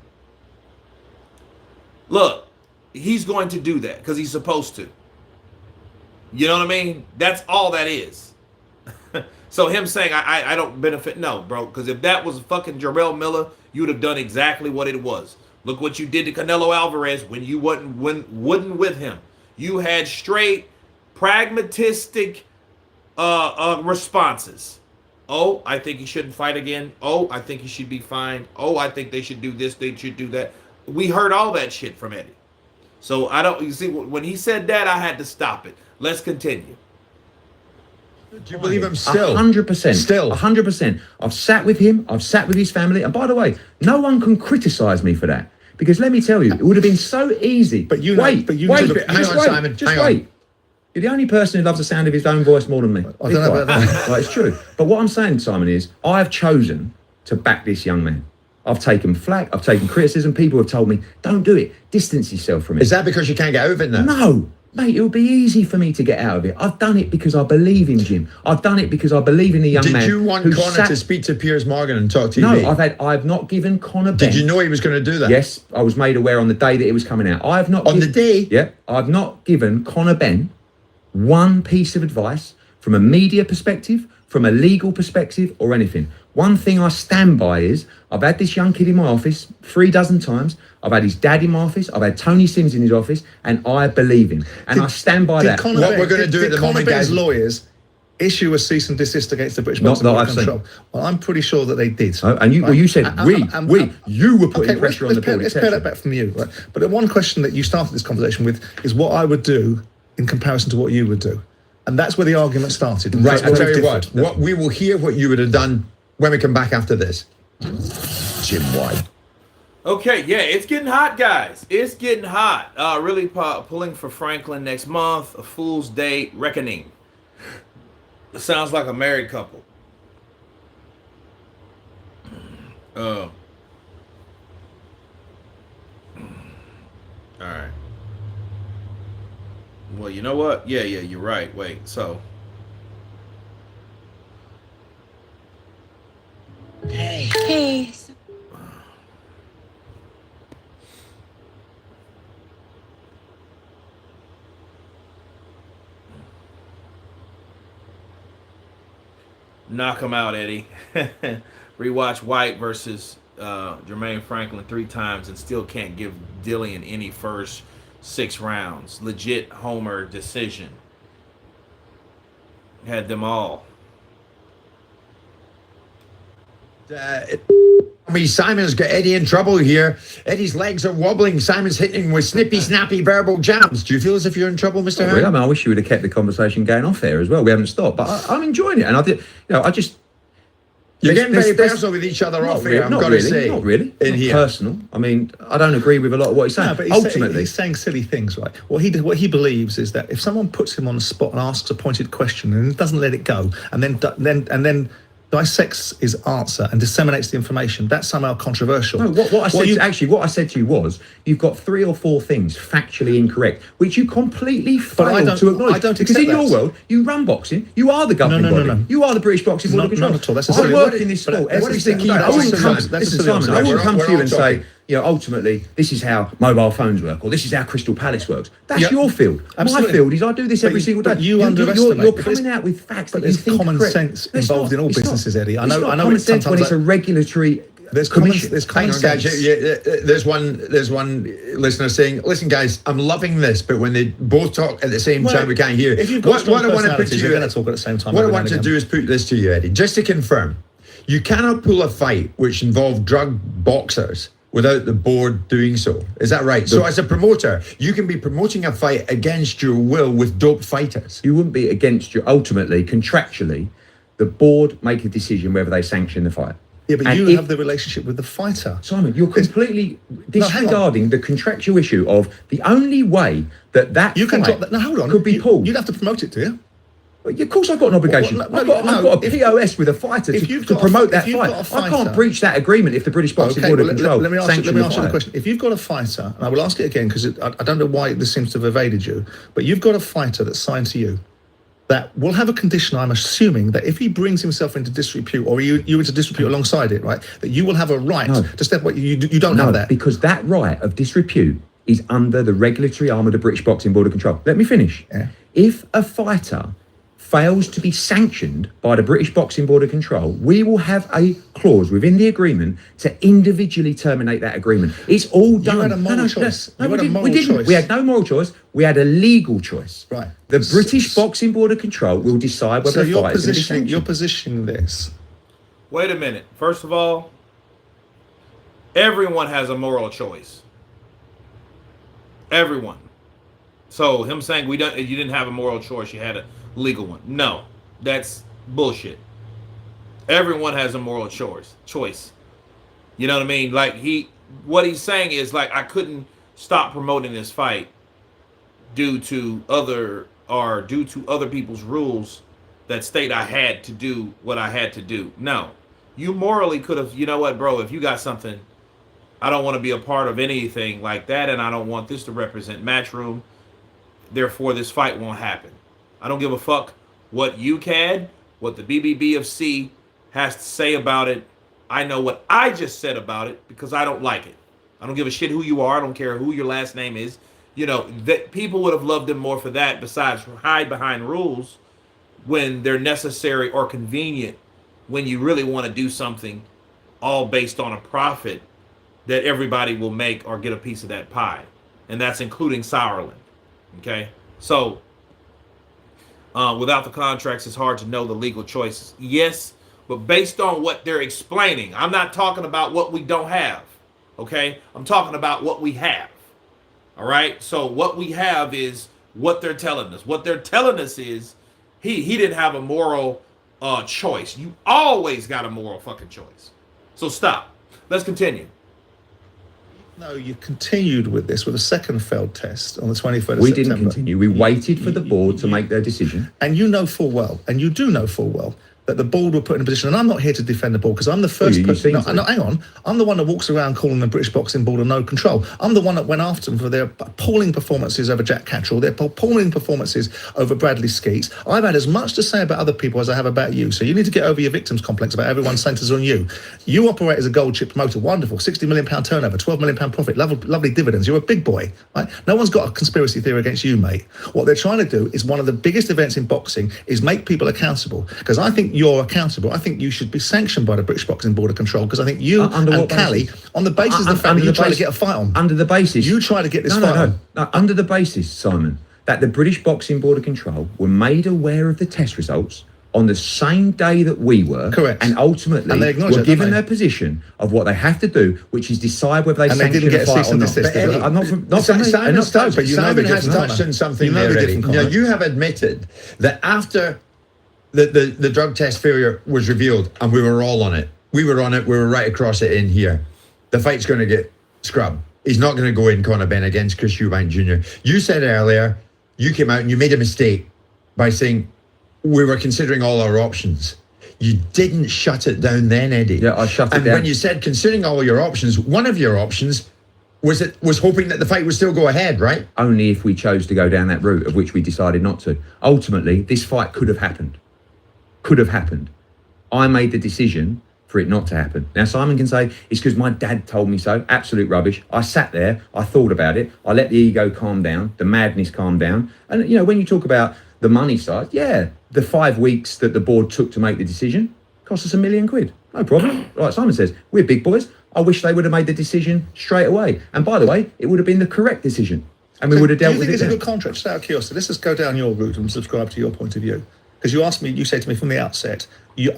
A: Look, he's going to do that because he's supposed to. You know what I mean? That's all that is. So him saying I don't benefit, no, bro, because if that was fucking Jarrell Miller, you would have done exactly what it was. Look what you did to Canelo Alvarez when you wouldn't with him. You had straight pragmatistic responses. Oh, I think he shouldn't fight again. Oh, I think he should be fined. Oh, I think they should do this, they should do that. We heard all that shit from Eddie. So I don't. You see, when he said that, I had to stop it. Let's continue.
C: Do you believe him still?
D: 100%.
C: Still.
D: 100%. I've sat with him. I've sat with his family. And by the way, no one can criticise me for that. Because let me tell you, it would have been so easy.
E: But you
D: wait,
E: know,
C: hang on, Simon.
D: Just
C: Hang on.
D: wait. You're the only person who loves the sound of his own voice more than me.
E: I don't know about that.
D: Like, it's true. But what I'm saying, Simon, is I've chosen to back this young man. I've taken flack. I've taken criticism. People have told me, don't do it. Distance yourself from it.
C: Is that because you can't get out of it now?
D: No. Mate, it would be easy for me to get out of it. I've done it because I believe in Jim. I've done it because I believe in the young man.
C: Did you want
D: who
C: Connor to speak to Piers Morgan and talk to you?
D: No, I've not given Connor Benn.
C: Did you know he was going to do that?
D: Yes, I was made aware on the day that it was coming out. I have not
C: On the day?
D: Yeah, I've not given Connor Benn one piece of advice from a media perspective, from a legal perspective, or anything. One thing I stand by is I've had this young kid in my office 3 dozen times. I've had his dad in my office. I've had Tony Sims in his office, and I believe him. And I stand by that.
C: What we're going to do at the moment, guys.
E: Lawyers issue a cease and desist against the British
D: Not
E: Boxing
D: that
E: Board
D: I've
E: Control.
D: seen.
E: Well, I'm pretty sure that they did.
D: Oh, and you, well, you said you were putting
E: okay,
D: pressure on the board.
E: Let's pay that back from you. Right? But the one question that you started this conversation with is what I would do in comparison to what you would do. And that's where the argument started.
C: Right, I'll tell you
E: different.
C: what. We will hear what you would have done when we come back after this.
F: Jim White.
A: Okay, yeah, it's getting hot, guys. It's getting hot. Really pulling for Franklin next month. A Fool's Day reckoning. It sounds like a married couple. All right. Well, you know what? Yeah, you're right. Wait, so.
G: Hey.
A: Knock him out, Eddie. Rewatch White versus Jermaine Franklin 3 times and still can't give Dillian any first 6 rounds. Legit homer decision. Had them all.
C: Simon's got Eddie in trouble here. Eddie's legs are wobbling. Simon's hitting with snippy, snappy verbal jabs. Do you feel as if you're in trouble, Mr. Hearn?
D: Really? I mean, I wish you would have kept the conversation going off there as well. We haven't stopped, but I'm enjoying it. And I did,
C: You're getting very personal with each other off here, I've got to say.
D: Not really.
C: In here.
D: Personal. I mean, I don't agree with a lot of what he's saying.
E: No, but
D: Ultimately,
E: he's saying silly things, right? What he believes is that if someone puts him on the spot and asks a pointed question and doesn't let it go, and then dissects his answer and disseminates the information, that's somehow controversial.
D: no, what I said to you was, you've got 3 or 4 things factually incorrect, which you completely failed to acknowledge.
E: I don't
D: because
E: accept
D: in your
E: that.
D: world, you run boxing, you are the governing body.
E: No.
D: You are the British Boxing Board of Control.
E: Not at all. That's a
D: I
E: silly
D: work
E: word.
D: in this
E: But
D: sport.
E: that's
D: Every
E: a
D: single
E: silly
D: day. I wouldn't
E: word.
D: come,
E: That's a
D: listen,
E: silly
D: Simon, I
E: observation.
D: wouldn't come
C: We're
D: to you
C: all
D: and
C: talking.
D: say, ultimately, this is how mobile phones work, or this is how Crystal Palace works. That's
E: Yeah,
D: your field.
E: absolutely.
D: My field is I do this every single day.
E: But you
D: You're
E: underestimate.
D: coming out with facts
E: But
D: that you
E: there's
D: think
E: common
D: are correct.
E: sense
D: It's
E: involved
D: not.
E: in all
D: It's not.
E: businesses, Eddie. I
D: It's
E: know
D: not
E: it
D: common sense when
E: sometimes
D: it's a regulatory
E: there's
D: commission.
E: common
C: Hang on, guys.
E: sense.
C: There's one listener saying, "Listen, guys, I'm loving this, but when they both talk at the same time, we can't hear."
E: If you've got strong
C: what I want to put
E: personalities,
C: to
E: you're
C: you,
E: going to talk at the same time.
C: what I
E: every
C: want
E: now
C: to
E: and
C: do
E: again.
C: is put this to you, Eddie, just to confirm: you cannot pull a fight which involved drug boxers without the board doing so. Is that right? So, as a promoter, you can be promoting a fight against your will with doped fighters.
D: You wouldn't be against your, ultimately, contractually, the board make a decision whether they sanction the fight.
E: Yeah, but
D: And
E: you
D: if-
E: have the relationship with the fighter.
D: Simon, you're completely
E: hang on.
D: disregarding the contractual issue of the only way that
E: You can
D: fight
E: drop that. No, hold on.
D: could be pulled.
E: You'd have to promote it, do you?
D: Well, of course, I've got an obligation.
E: Well,
D: I've got a POS with a fighter
E: if
D: to
E: you've got a-
D: promote
E: if
D: that
E: you've
D: fight.
E: got a
D: I can't
E: fighter-
D: breach that agreement if the British Boxing Board of Control
E: let me ask
D: sanction
E: you
D: the
E: the
D: fight.
E: question. If you've got a fighter, and I will ask it again because I don't know why this seems to have evaded you, but you've got a fighter that's signed to you that will have a condition, I'm assuming, that if he brings himself into disrepute or you into disrepute alongside it, right, that you will have a right
D: No.
E: to step away. You don't
D: No,
E: have that.
D: because that right of disrepute is under the regulatory arm of the British Boxing Board of Control. Let me finish.
E: Yeah.
D: If a fighter fails to be sanctioned by the British Boxing Board of Control, we will have a clause within the agreement to individually terminate that agreement. It's all done.
E: had a moral choice.
D: No,
E: You
D: we
E: had a
D: didn't.
E: moral
D: We didn't.
E: choice.
D: We had no moral choice. We had a legal choice.
E: Right.
D: The British Boxing Board of Control will decide whether
E: So
D: the
E: you're
D: fight is going to be
E: positioning
D: sanctioned.
E: this.
A: Wait a minute. First of all, everyone has a moral choice. Everyone. So him saying you didn't have a moral choice, you had a legal one. No, that's bullshit. Everyone has a moral choice. You know what I mean? Like what he's saying is like I couldn't stop promoting this fight due to other people's rules that state I had to do what I had to do. No. You morally could have, you know what, bro, if you got something, I don't want to be a part of anything like that, and I don't want this to represent Matchroom. Therefore, this fight won't happen. I don't give a fuck what UCAD, what the BBBFC has to say about it. I know what I just said about it because I don't like it. I don't give a shit who you are. I don't care who your last name is. You know, that people would have loved him more for that besides hide behind rules when they're necessary or convenient, when you really want to do something all based on a profit that everybody will make or get a piece of that pie. And that's including Sauerland. Okay? So, without the contracts, it's hard to know the legal choices. Yes, but based on what they're explaining, I'm not talking about what we don't have. Okay? I'm talking about what we have. All right? So what we have is what they're telling us. What they're telling us is he didn't have a moral choice. You always got a moral fucking choice. So stop. Let's continue.
E: No, you continued with this with a second failed test on the 23rd of September.
D: We didn't continue. We waited for the board to make their decision.
E: And you know full well, and you do know full well, that the board were put in a position, and I'm not here to defend the board because I'm the first person. No, hang on. I'm the one that walks around calling the British Boxing Board a no control. I'm the one that went after them for their appalling performances over Jack Catterall, their appalling performances over Bradley Skeets. I've had as much to say about other people as I have about you. So you need to get over your victims complex about everyone centres on you. You operate as a gold chip promoter, wonderful, £60 million turnover, £12 million profit, lovely dividends. You're a big boy, right? No one's got a conspiracy theory against you, mate. What they're trying to do is one of the biggest events in boxing is make people accountable. Because I think you're accountable. I think you should be sanctioned by the British Boxing Board of Control because I think you and Cali, on the basis of the fact that you try to get a fight on.
D: Under the basis.
E: You try to get this fight on.
D: No, under the basis, Simon, that the British Boxing Board of Control were made aware of the test results on the same day that we were.
E: Correct.
D: And ultimately were given their position of what they have to do, which is decide whether they sanction a fight or not.
C: Simon has touched on something there already. Now, you have admitted that after the drug test failure was revealed and we were all on it. We were on it. We were right across it in here. The fight's going to get scrubbed. He's not going to go in Conor Benn against Chris Eubank Jr. You said earlier, you came out and you made a mistake by saying we were considering all our options. You didn't shut it down then, Eddie.
D: Yeah, I shut it down.
C: And when you said considering all your options, one of your options was hoping that the fight would still go ahead, right?
D: Only if we chose to go down that route, of which we decided not to. Ultimately, this fight could have happened. Could have happened. I made the decision for it not to happen. Now, Simon can say, it's because my dad told me so. Absolute rubbish. I sat there, I thought about it, I let the ego calm down, the madness calm down. And, you know, when you talk about the money side, yeah, the 5 weeks that the board took to make the decision cost us £1 million. No problem. Like Simon says, we're big boys. I wish they would have made the decision straight away. And by the way, it would have been the correct decision. And we would have dealt with it.
E: Do you think
D: then.
E: it's a good contract? Just out of curiosity, let's just go down your route and subscribe to your point of view. Because you asked me, you said to me from the outset,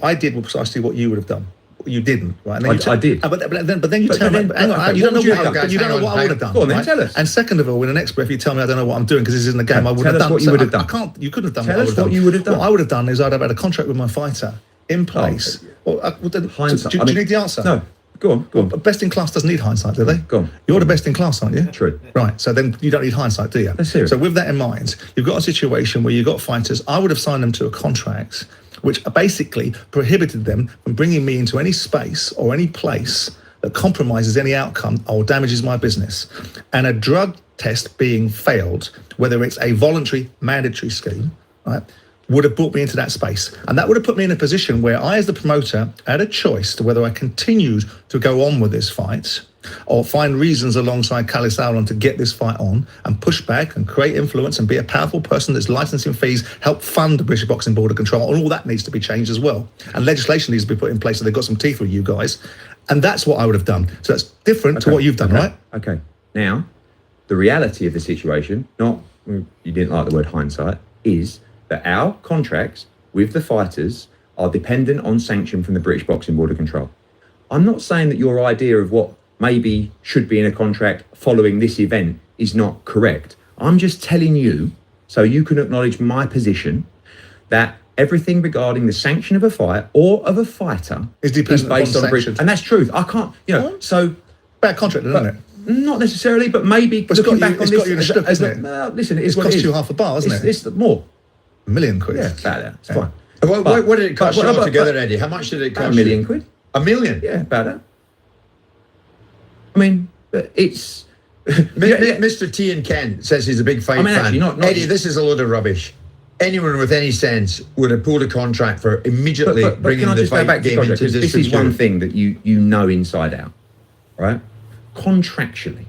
E: I did precisely what you would have done. You didn't, right? And then
D: I did.
E: But then you tell me, hang on, you don't know what I would have done.
D: Go on then,
E: right?
D: tell us.
E: And second of all, in the next breath, you tell me I don't know what I'm doing because this isn't a game. I would have done.
D: Tell us what you would have done.
E: You couldn't have done
D: tell
E: what I would have done.
D: Tell us what you would have done.
E: What I would have done is I'd have had a contract with my fighter in place.
D: Hindsight.
E: Do you need the answer?
D: No. Go on.
E: Best in class doesn't need hindsight, do they?
D: Go on.
E: You're the best in class, aren't you?
D: True.
E: Right. So then you don't need hindsight, do you?
D: Let's hear it.
E: So with that in mind, you've got a situation where you've got fighters. I would have signed them to a contract which basically prohibited them from bringing me into any space or any place that compromises any outcome or damages my business. And a drug test being failed, whether it's a voluntary mandatory scheme, right, would have brought me into that space. And that would have put me in a position where I, as the promoter, had a choice to whether I continued to go on with this fight or find reasons alongside Cali Sauerland to get this fight on and push back and create influence and be a powerful person that's licensing fees, help fund the British Boxing Board of Control, and all that needs to be changed as well. And legislation needs to be put in place so they've got some teeth with you guys. And that's what I would have done. So that's different to what you've done, right?
D: Okay. Now, the reality of the situation, not, you didn't like the word hindsight, is that our contracts with the fighters are dependent on sanction from the British Boxing Board of Control. I'm not saying that your idea of what maybe should be in a contract following this event is not correct. I'm just telling you, so you can acknowledge my position, that everything regarding the sanction of a fight or of a fighter
E: is dependent
D: based
E: upon
D: on a breach.
E: sanctions.
D: And that's truth. I can't, so...
E: Bad contract, isn't it?
D: Not necessarily, but maybe
E: But it's
D: looking
E: got you-
D: back on
E: it's
D: this...
E: got you in a shtuck, isn't it?
D: Listen, it's
E: It's
D: what
E: cost
D: it is.
E: you half a bar, hasn't it?
D: It's more.
E: £1 million.
D: Yeah, about that. It's fine.
C: What did it cost you
D: but-
C: altogether,
D: but-
C: Eddie? How much did it
D: About
C: cost
D: £1 million
C: you?
D: quid.
C: £1 million?
D: Yeah, about that. I mean, it's...
C: Mr. T and Ken says he's a big fight fan.
D: actually, not
C: Eddie, this is a load of rubbish. Anyone with any sense would have pulled a contract for immediately
D: But
C: bringing
D: can I
C: the
D: just go
C: fight
D: back to
C: game
D: contract?
C: into
D: 'Cause this is
C: disrepute.
D: one thing that you know inside out, right? Contractually,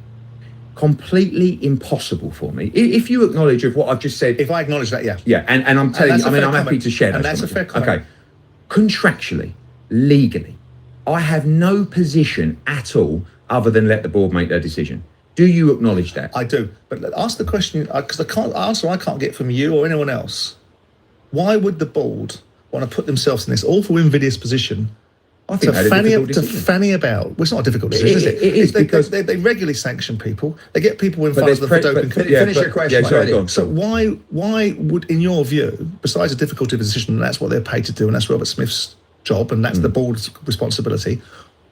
D: completely impossible for me. If you acknowledge of what I've just said,
E: If I acknowge that, yeah.
D: yeah, and I'm telling
E: that's
D: you,
E: a
D: I mean,
E: fair
D: I'm happy
E: comment.
D: to share
E: And
D: that.
E: that's a fair comment.
D: Okay, contractually, legally, I have no position at all other than let the board make their decision. Do you acknowledge that?
E: I do. But ask the question, because I can't get from you or anyone else. Why would the board want to put themselves in this awful invidious position
D: I think
E: to
D: they had a difficult decision.
E: fanny about? Well, it's not a difficult decision, is it?
D: It is,
E: They-
D: because-
E: they regularly sanction people. They get people in
D: But
E: front of them for
D: there's
E: doping.
C: Finish your question,
D: Yeah, sorry,
C: Eddie.
D: go on.
E: So why would, in your view, besides the difficulty of the decision, and that's what they're paid to do, and that's Robert Smith's job, and that's the board's responsibility,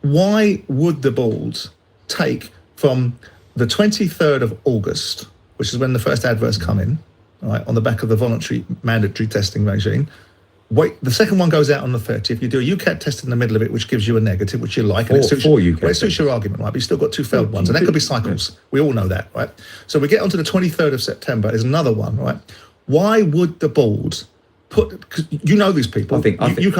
E: why would the board take from the 23rd of August, which is when the first adverts come in, right, on the back of the voluntary mandatory testing regime, wait, the second one goes out on the 30th. You do a UCAT test in the middle of it, which gives you a negative, which you like. And it suits,
D: Four UCAT
E: well, it suits your argument, right? But you've still got two failed ones. And that could be cycles. We all know that, right? So we get onto the 23rd of September. There's another one, right? Why would the board put, because you know these people,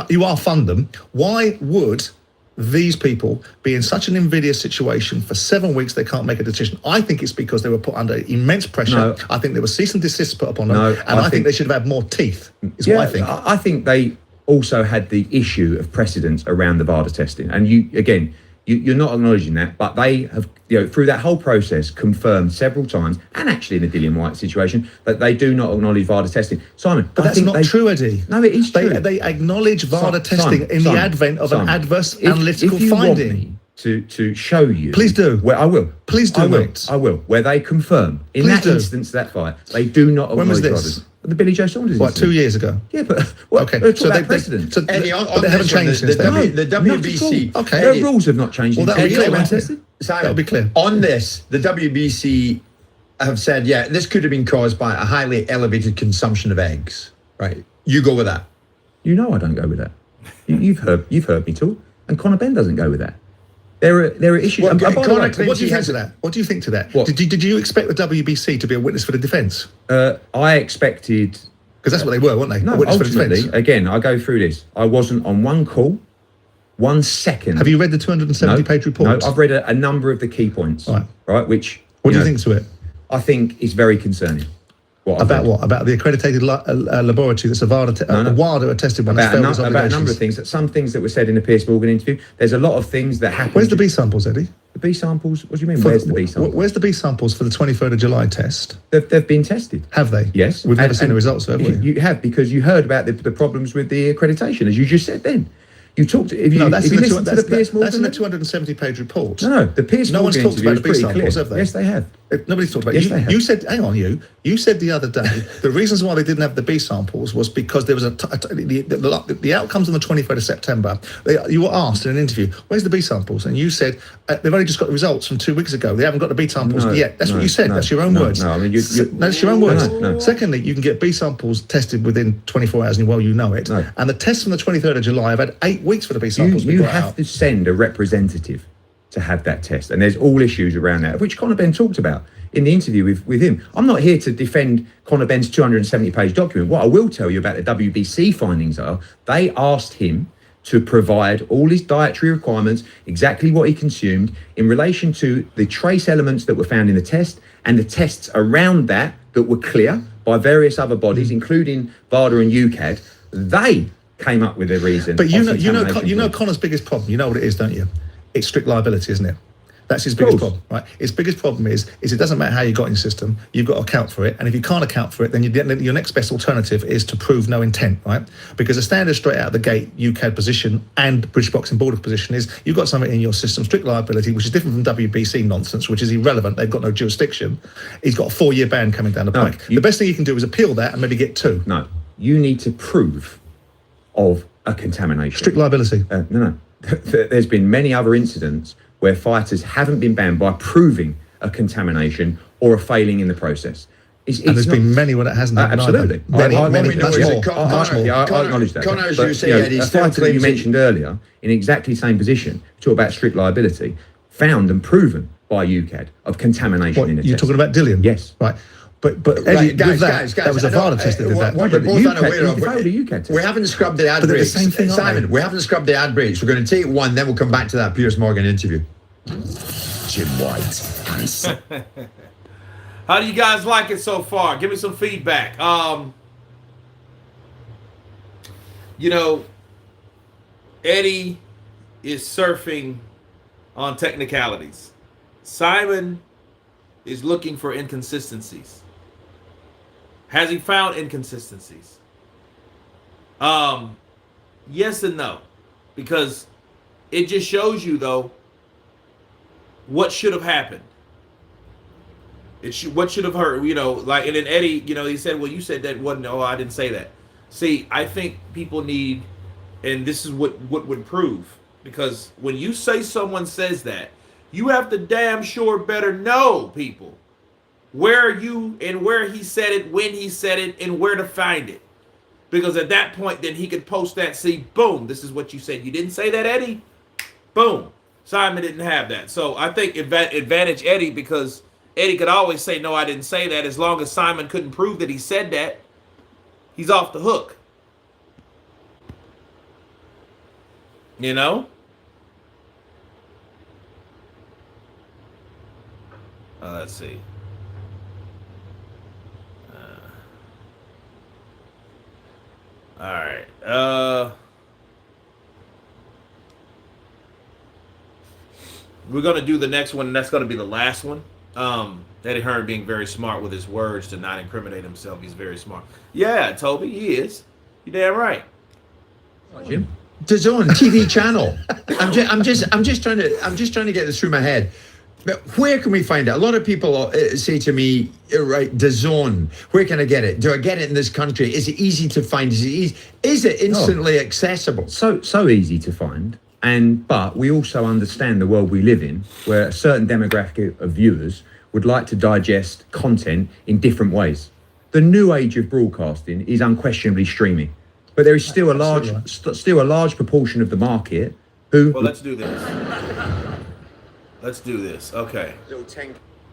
E: you are fund them. Why would these people be in such an invidious situation for 7 weeks they can't make a decision? I think it's because they were put under immense pressure.
D: No.
E: I think there was cease and desist put upon them.
D: No,
E: and I think they should have had more teeth, is what I think.
D: I think they also had the issue of precedence around the VADA testing. And you're not acknowledging that, but they have, through that whole process, confirmed several times, and actually in the Dillian White situation, that they do not acknowledge VADA testing. Simon,
E: But that's not true, Eddie.
D: No, it is true.
E: They acknowledge VADA testing in the advent of an adverse analytical
D: if you
E: finding.
D: Want me to show you,
E: Please do.
D: Where I will.
E: Please do,
D: I will.
E: mate.
D: I will. Where they confirm in
E: Please
D: that
E: do.
D: instance, that fight, they do not acknowledge
E: When was this?
D: VADA. The Billy Joe Saunders.
E: What,
D: incident.
E: 2 years ago?
D: Yeah, but what?
E: Okay,
D: So
E: they
D: precedent.
E: so
C: Eddie,
E: but they haven't changed since then.
C: the
D: Not at all.
C: WBC.
E: Okay.
D: Their rules have not changed.
E: Well,
D: in
E: that'll be
D: 10
E: clear,
D: years.
E: won't it?
C: Simon,
E: That'll be clear.
C: On this, the WBC have said, yeah, this could have been caused by a highly elevated consumption of eggs. Right. You go with that.
D: You know I don't go with that. You've heard me talk, and Conor Benn doesn't go with that. There are issues.
C: Well,
D: and by the
C: Conor
D: way,
C: claims
E: What do you
C: he
E: think
C: has-
E: to that? What do you think to that?
D: What?
E: Did you expect the WBC to be a witness for the defence?
D: I expected.
E: Because that's what they were, weren't they?
D: No,
E: a witness for the
D: ultimately,
E: defence.
D: again, I go through this. I wasn't on one call, 1 second.
E: Have you read the 270-page report?
D: No, I've read a number of the key points.
E: Right.
D: Which.
E: What do you think to it?
D: I think is very concerning.
E: About what? About the accredited laboratory that's a WADA attested one that's failed its
D: About a number of
E: obligations?
D: things. Some things that were said in the Piers Morgan interview. There's a lot of things that happened.
E: Where's the B samples, Eddie?
D: The B samples? What do you mean? Where's the B samples?
E: Where's the B samples for the 23rd of July test?
D: They've been tested.
E: Have they?
D: Yes.
E: We've never seen the results, have we?
D: You have, because you heard about the problems with the accreditation, as you just said then. You talked. If you,
E: No, that's
D: if
E: in
D: you
E: the
D: listen to the Piers Morgan.
E: that's in the 270-page report.
D: No, the Piers
E: No one's
D: Morgan
E: talked about
D: interview
E: the
D: is
E: B
D: pretty
E: samples,
D: clear.
E: have they?
D: Yes, they have.
E: Nobody's talked about
D: Yes,
E: it.
D: they have.
E: You said, hang on, you said the other day the reasons why they didn't have the B samples was because there was the outcomes on the 23rd of September. You were asked in an interview, where's the B samples? And you said, they've only just got the results from 2 weeks ago. They haven't got the B samples yet. That's what you said. That's your own words.
D: No, I mean,
E: that's your own words.
D: No.
E: Secondly, you can get B samples tested within 24 hours, and well, you know it.
D: No.
E: And the tests from the 23rd of July have had 8 weeks for the B samples.
D: You have to send a representative to have that test, and there's all issues around that, which Conor Benn talked about in the interview with him. I'm not here to defend Conor Benn's 270-page document. What I will tell you about the WBC findings are they asked him to provide all his dietary requirements, exactly what he consumed in relation to the trace elements that were found in the test and the tests around that were clear by various other bodies, including VADA and UCAD. They came up with a reason.
E: But you know Connor's biggest problem. You know what it is, don't you? It's strict liability, isn't it? That's his biggest problem, right? His biggest problem is it doesn't matter how you got in your system, you've got to account for it. And if you can't account for it, then your next best alternative is to prove no intent, right? Because the standard straight out of the gate UCAD position and British Boxing Board position is you've got something in your system, strict liability, which is different from WBC nonsense, which is irrelevant. They've got no jurisdiction. He's got a 4-year ban coming down the pike. The best thing you can do is appeal that and maybe get 2.
D: No, you need to prove of a contamination.
E: Strict liability.
D: No. There's been many other incidents where fighters haven't been banned by proving a contamination or a failing in the process.
E: And there's been many where that hasn't happened.
D: Absolutely.
E: Many,
D: I
E: much more.
D: I acknowledge that.
C: Connor, as
D: But,
C: you say, Eddie,
D: a
C: still
D: fighter that you
C: claims he-
D: mentioned earlier, in exactly the same position, talk about strict liability, found and proven by UCAD of contamination
E: What,
D: in a
E: you're
D: test.
E: talking about Dillian?
D: Yes.
E: Right. But Eddie,
C: Right,
E: with that was a VAR test that did that.
C: What you're
D: but
C: both
D: UCAD
C: unaware of,
D: he failed a UCAD test.
C: we haven't scrubbed the ad
E: But they're the
C: breaks.
E: same thing, aren't
C: Simon,
E: they?
C: we haven't scrubbed the ad breaks. We're going to take one, then we'll come back to that Piers Morgan interview.
F: Jim White and
A: How do you guys like it so far? Give me some feedback. Eddie is surfing on technicalities. Simon is looking for inconsistencies. Has he found inconsistencies? Yes and no. Because it just shows you, though, what should have happened. What should have hurt, like, and then Eddie, he said, well, you said that wasn't, I didn't say that. See, I think people need, and this is what would prove, because when you say someone says that, you have to damn sure better know, people, where you and where he said it, when he said it, and where to find it. Because at that point, then he could post that, see, boom, this is what you said. You didn't say that, Eddie? Boom. Simon didn't have that. So I think advantage Eddie, because Eddie could always say, no, I didn't say that. As long as Simon couldn't prove that he said that, he's off the hook. Let's see. All right. We're going to do the next one, and that's going to be the last one. Eddie Hearn being very smart with his words to not incriminate himself. He's very smart. Yeah, Toby, he is. You damn right.
D: Jim?
C: DAZN TV channel. I'm just trying to get this through my head. But where can we find it? A lot of people say to me, right, DAZN, where can I get it? Do I get it in this country? Is it easy to find? Is it instantly accessible?
D: So easy to find. But we also understand the world we live in, where a certain demographic of viewers would like to digest content in different ways. The new age of broadcasting is unquestionably streaming, but there is still a large proportion of the market who.
A: Well, let's do this. Okay.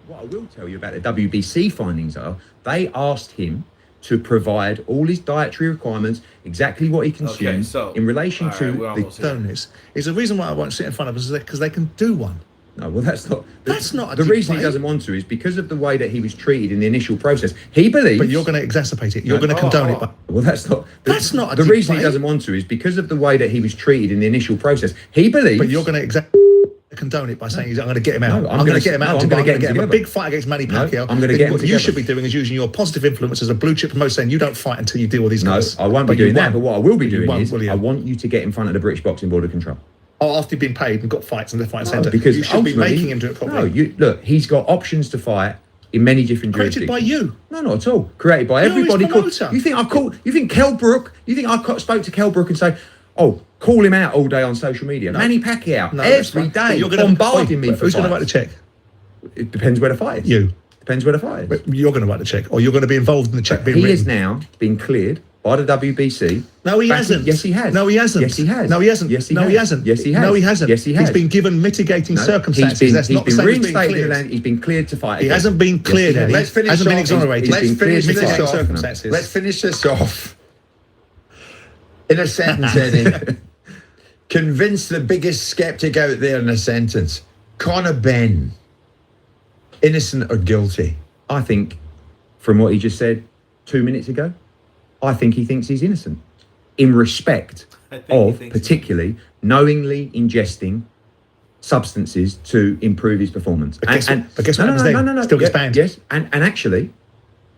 D: What I will tell you about the WBC findings are they asked him to provide all his dietary requirements, exactly what he consumes, in relation to the
E: donors. Is the reason why I won't sit in front of us is because they can do one.
D: No, well, that's not.
E: That's not
D: the reason he doesn't want to is because of the way that he was treated in the initial process. He believes.
E: But you're going to exacerbate it. You're going to condone it.
D: Well, that's not.
E: That's not.
D: The reason he doesn't want to is because of the way that he was treated in the initial process. He believes.
E: But you're going to condone it by saying I'm going to get him out.
D: No,
E: I'm going to get him out.
D: I'm going to
E: get him a big fight against Manny Pacquiao.
D: I'm going to get him.
E: What you should be doing is using your positive influence as a blue chip promoter, saying you don't fight until you deal with these guys.
D: No, I won't be doing that. But what I will be doing is
E: I
D: I want you to get in front of the British Boxing Board of Control.
E: Oh, after you've been paid and got fights and left, right, and centre.
D: Because
E: you should be making him do it properly.
D: No, look, he's got options to fight in many different
E: Created
D: jurisdictions.
E: by you.
D: No, not at all. Created by everybody. You think Kell Brook? You think I spoke to Kell Brook and say, call him out all day on social media? No. Manny Pacquiao every day bombarding me for
E: who's going to write the check?
D: It depends where the fight is.
E: You.
D: Depends where the fight is.
E: But you're going to write the check, or you're going to be involved in the check being written.
D: He has now been cleared by the WBC.
E: No, he hasn't.
D: Yes, he has.
E: No, he hasn't.
D: Yes, he has.
E: No, he hasn't.
D: Yes, he
E: no,
D: has.
E: he hasn't.
D: Yes, he has.
E: No, he hasn't.
D: Yes, he has.
E: He's been given mitigating circumstances. That's
D: He's
E: not the
D: been
E: same as being
D: reinstated.
E: cleared.
D: He's been cleared to fight.
E: He hasn't been cleared.
D: Yes,
C: Let's finish
E: hasn't been
C: off.
E: exonerated.
C: Let's finish this off.
E: Circumstances.
C: Let's finish this off. In a sentence, Eddie. Convince the biggest skeptic out there in a sentence. Conor Benn, innocent or guilty?
D: I think, from what he just said 2 minutes ago, I think he thinks he's innocent. In respect of particularly knowingly ingesting substances to improve his performance.
E: But guess what happens then? Still gets banned.
D: Yes, and actually,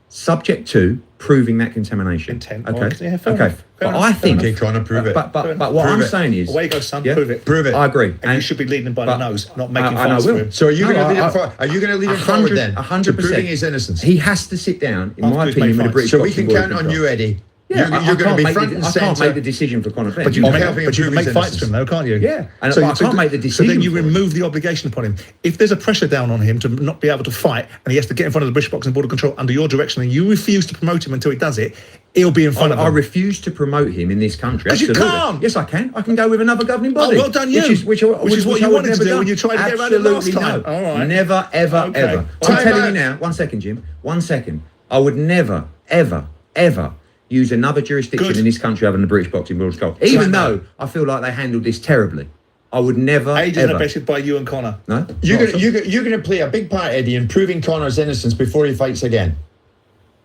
D: subject to proving that contamination.
E: Intent.
D: Okay.
E: Right. Yeah, fair
D: Okay.
E: enough.
D: But I think.
C: Okay, Connor, prove it.
D: But what I'm saying is.
E: Away you go, son.
D: Yeah,
E: Prove it.
C: Prove it.
D: I agree.
E: And you should be leading him by the nose, not making
D: I
E: fights
D: will.
E: for him.
C: So are you
D: No,
C: going to lead
D: I-
C: him forward? Are you going to lead him forward then?
D: 100%.
C: To proving his innocence.
D: He has to sit down, in
E: After
D: my
E: he's
D: opinion,
E: made
D: with the
E: fights.
D: British
C: So we
D: boxing
C: can
D: board
C: count on
D: control.
C: you, Eddie.
D: Yeah,
C: You're going to be front and
D: I can't
C: centre.
D: make the decision for Conor Benn.
E: But you can
C: help him
E: make
C: prove his
E: fights for him, though, can't you?
D: Yeah. And
E: so
D: I can't make the
E: So then
D: decision
E: you
D: for him.
E: remove the obligation upon him. If there's a pressure down on him to not be able to fight, and he has to get in front of the British Boxing Board of Control under your direction, and you refuse to promote him until he does it, he'll be in front of him.
D: I refuse to promote him in this country.
E: 'Cause you
D: Absolutely.
E: can't.
D: Yes, I can. I can go with another governing body.
E: Oh, well done you.
D: Which is what
E: you
D: I would
E: wanted to
D: never
E: do
D: done.
E: when you tried to get around it last
D: Absolutely
E: time.
D: no.
E: All right.
D: Never, ever,
E: Okay.
D: ever.
C: Time
D: I'm telling
C: out.
D: you now. 1 second, Jim. 1 second. I would never, ever, ever use another jurisdiction
E: Good.
D: in this country other than the British Boxing Board of Control. Even
E: Time out.
D: though I feel like they handled this terribly. I would never,
E: Aged
D: ever.
E: and abetted by you and Connor.
D: No?
C: You're
D: Not
C: going
D: at all.
C: to play a big part, Eddie, in proving Connor's innocence before he fights again.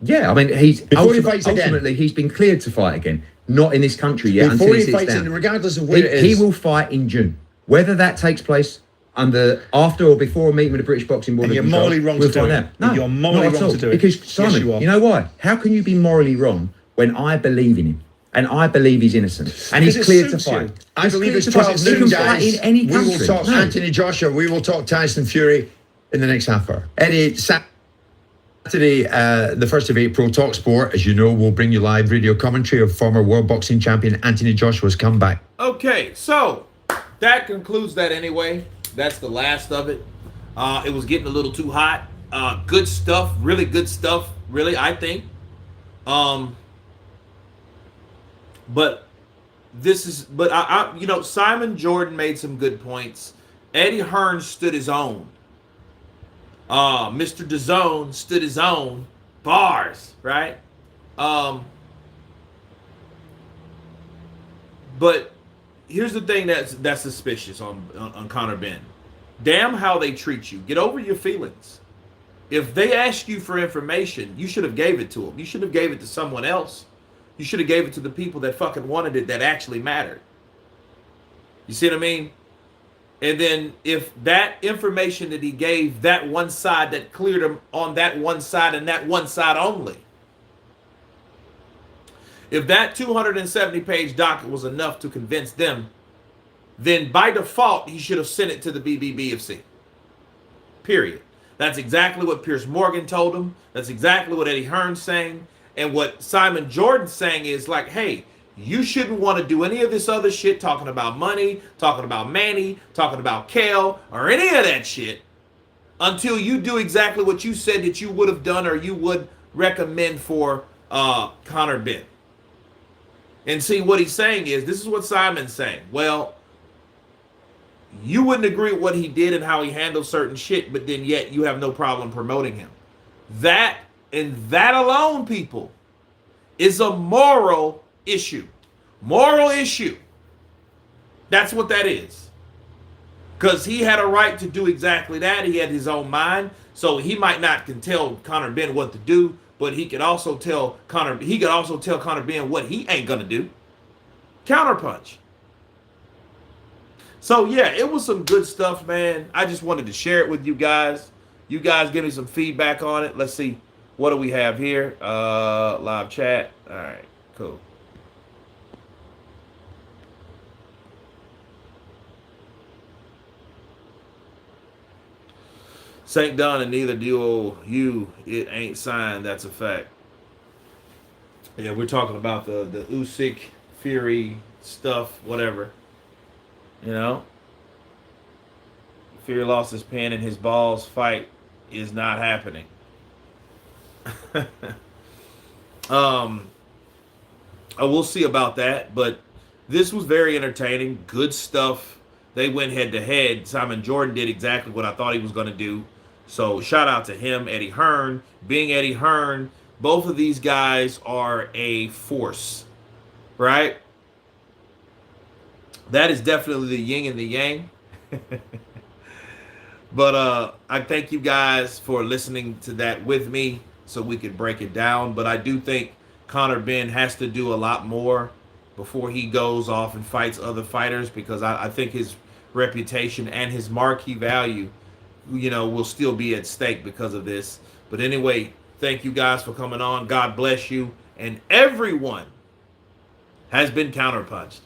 D: Yeah, I mean, he's
C: Before he fights again.
D: ultimately he's been cleared to fight again. Not in this country yet.
C: Before
D: until
C: he
D: sits
C: fights,
D: down.
C: and regardless of where it is.
D: He will fight in June. Whether that takes place after or before a meeting with the British Boxing Board,
E: And
D: of
E: you're
D: Control,
E: morally wrong
D: we'll
E: to do
D: find
E: it.
D: out. No,
E: You're morally
D: not at
E: wrong
D: all.
E: to do it.
D: Because
E: Yes,
D: Simon,
E: you are.
D: you know why? How can you be morally wrong when I believe in him and I believe he's innocent and
E: Because
D: he's
E: it
D: cleared to
E: suits you.
D: fight?
C: I
D: He's
C: believe
D: cleared
C: it's
D: to fight.
C: 12
D: He
C: noon,
D: can fight
C: guys.
D: in any
C: We
D: country.
C: will talk
D: No.
C: Anthony Joshua. We will talk Tyson Fury in the next half hour. Eddie, Saturday, the 1st of April, Talk Sport, as you know, will bring you live radio commentary of former world boxing champion Anthony Joshua's comeback.
A: Okay, so that concludes that anyway. That's the last of it. It was getting a little too hot. Good stuff, really good stuff, really, I think. But Simon Jordan made some good points. Eddie Hearn stood his own. Mr. DAZN stood his own. Bars, right? But here's the thing that's suspicious on Conor Benn. Damn how they treat you. Get over your feelings. If they ask you for information, you should have gave it to them. You should have gave it to someone else. You should have gave it to the people that fucking wanted it, that actually mattered. You see what I mean? And then if that information that he gave that one side that cleared him on that one side and that one side only, if that 270-page docket was enough to convince them, then by default, he should have sent it to the BBBFC. Period. That's exactly what Piers Morgan told him. That's exactly what Eddie Hearn's saying. And what Simon Jordan's saying is like, hey, you shouldn't want to do any of this other shit, talking about money, talking about Manny, talking about Kale, or any of that shit, until you do exactly what you said that you would have done or you would recommend for Conor Benn. And see, what he's saying is, this is what Simon's saying. Well, you wouldn't agree with what he did and how he handled certain shit, but then yet you have no problem promoting him. That, and that alone, people, is a moral issue. Moral issue. That's what that is. Because he had a right to do exactly that. He had his own mind. So he might not can tell Conor Benn what to do, but he could also tell Conor Benn what he ain't gonna do. Counterpunch. So yeah, it was some good stuff, man. I just wanted to share it with you guys. You guys give me some feedback on it. Let's see. What do we have here? Live chat. All right, cool. St. Don and neither do you. It ain't signed. That's a fact. Yeah, we're talking about the Usyk Fury stuff, whatever. You know, Fury lost his pen and his balls fight is not happening. We'll see about that, but this was very entertaining. Good stuff. They went head to head. Simon Jordan did exactly what I thought he was going to do. So shout out to him, Eddie Hearn. Being Eddie Hearn, both of these guys are a force, right? That is definitely the yin and the yang. But I thank you guys for listening to that with me so we could break it down. But I do think Conor Benn has to do a lot more before he goes off and fights other fighters, because I think his reputation and his marquee value, will still be at stake because of this. But anyway, thank you guys for coming on. God bless you. And everyone has been counterpunched.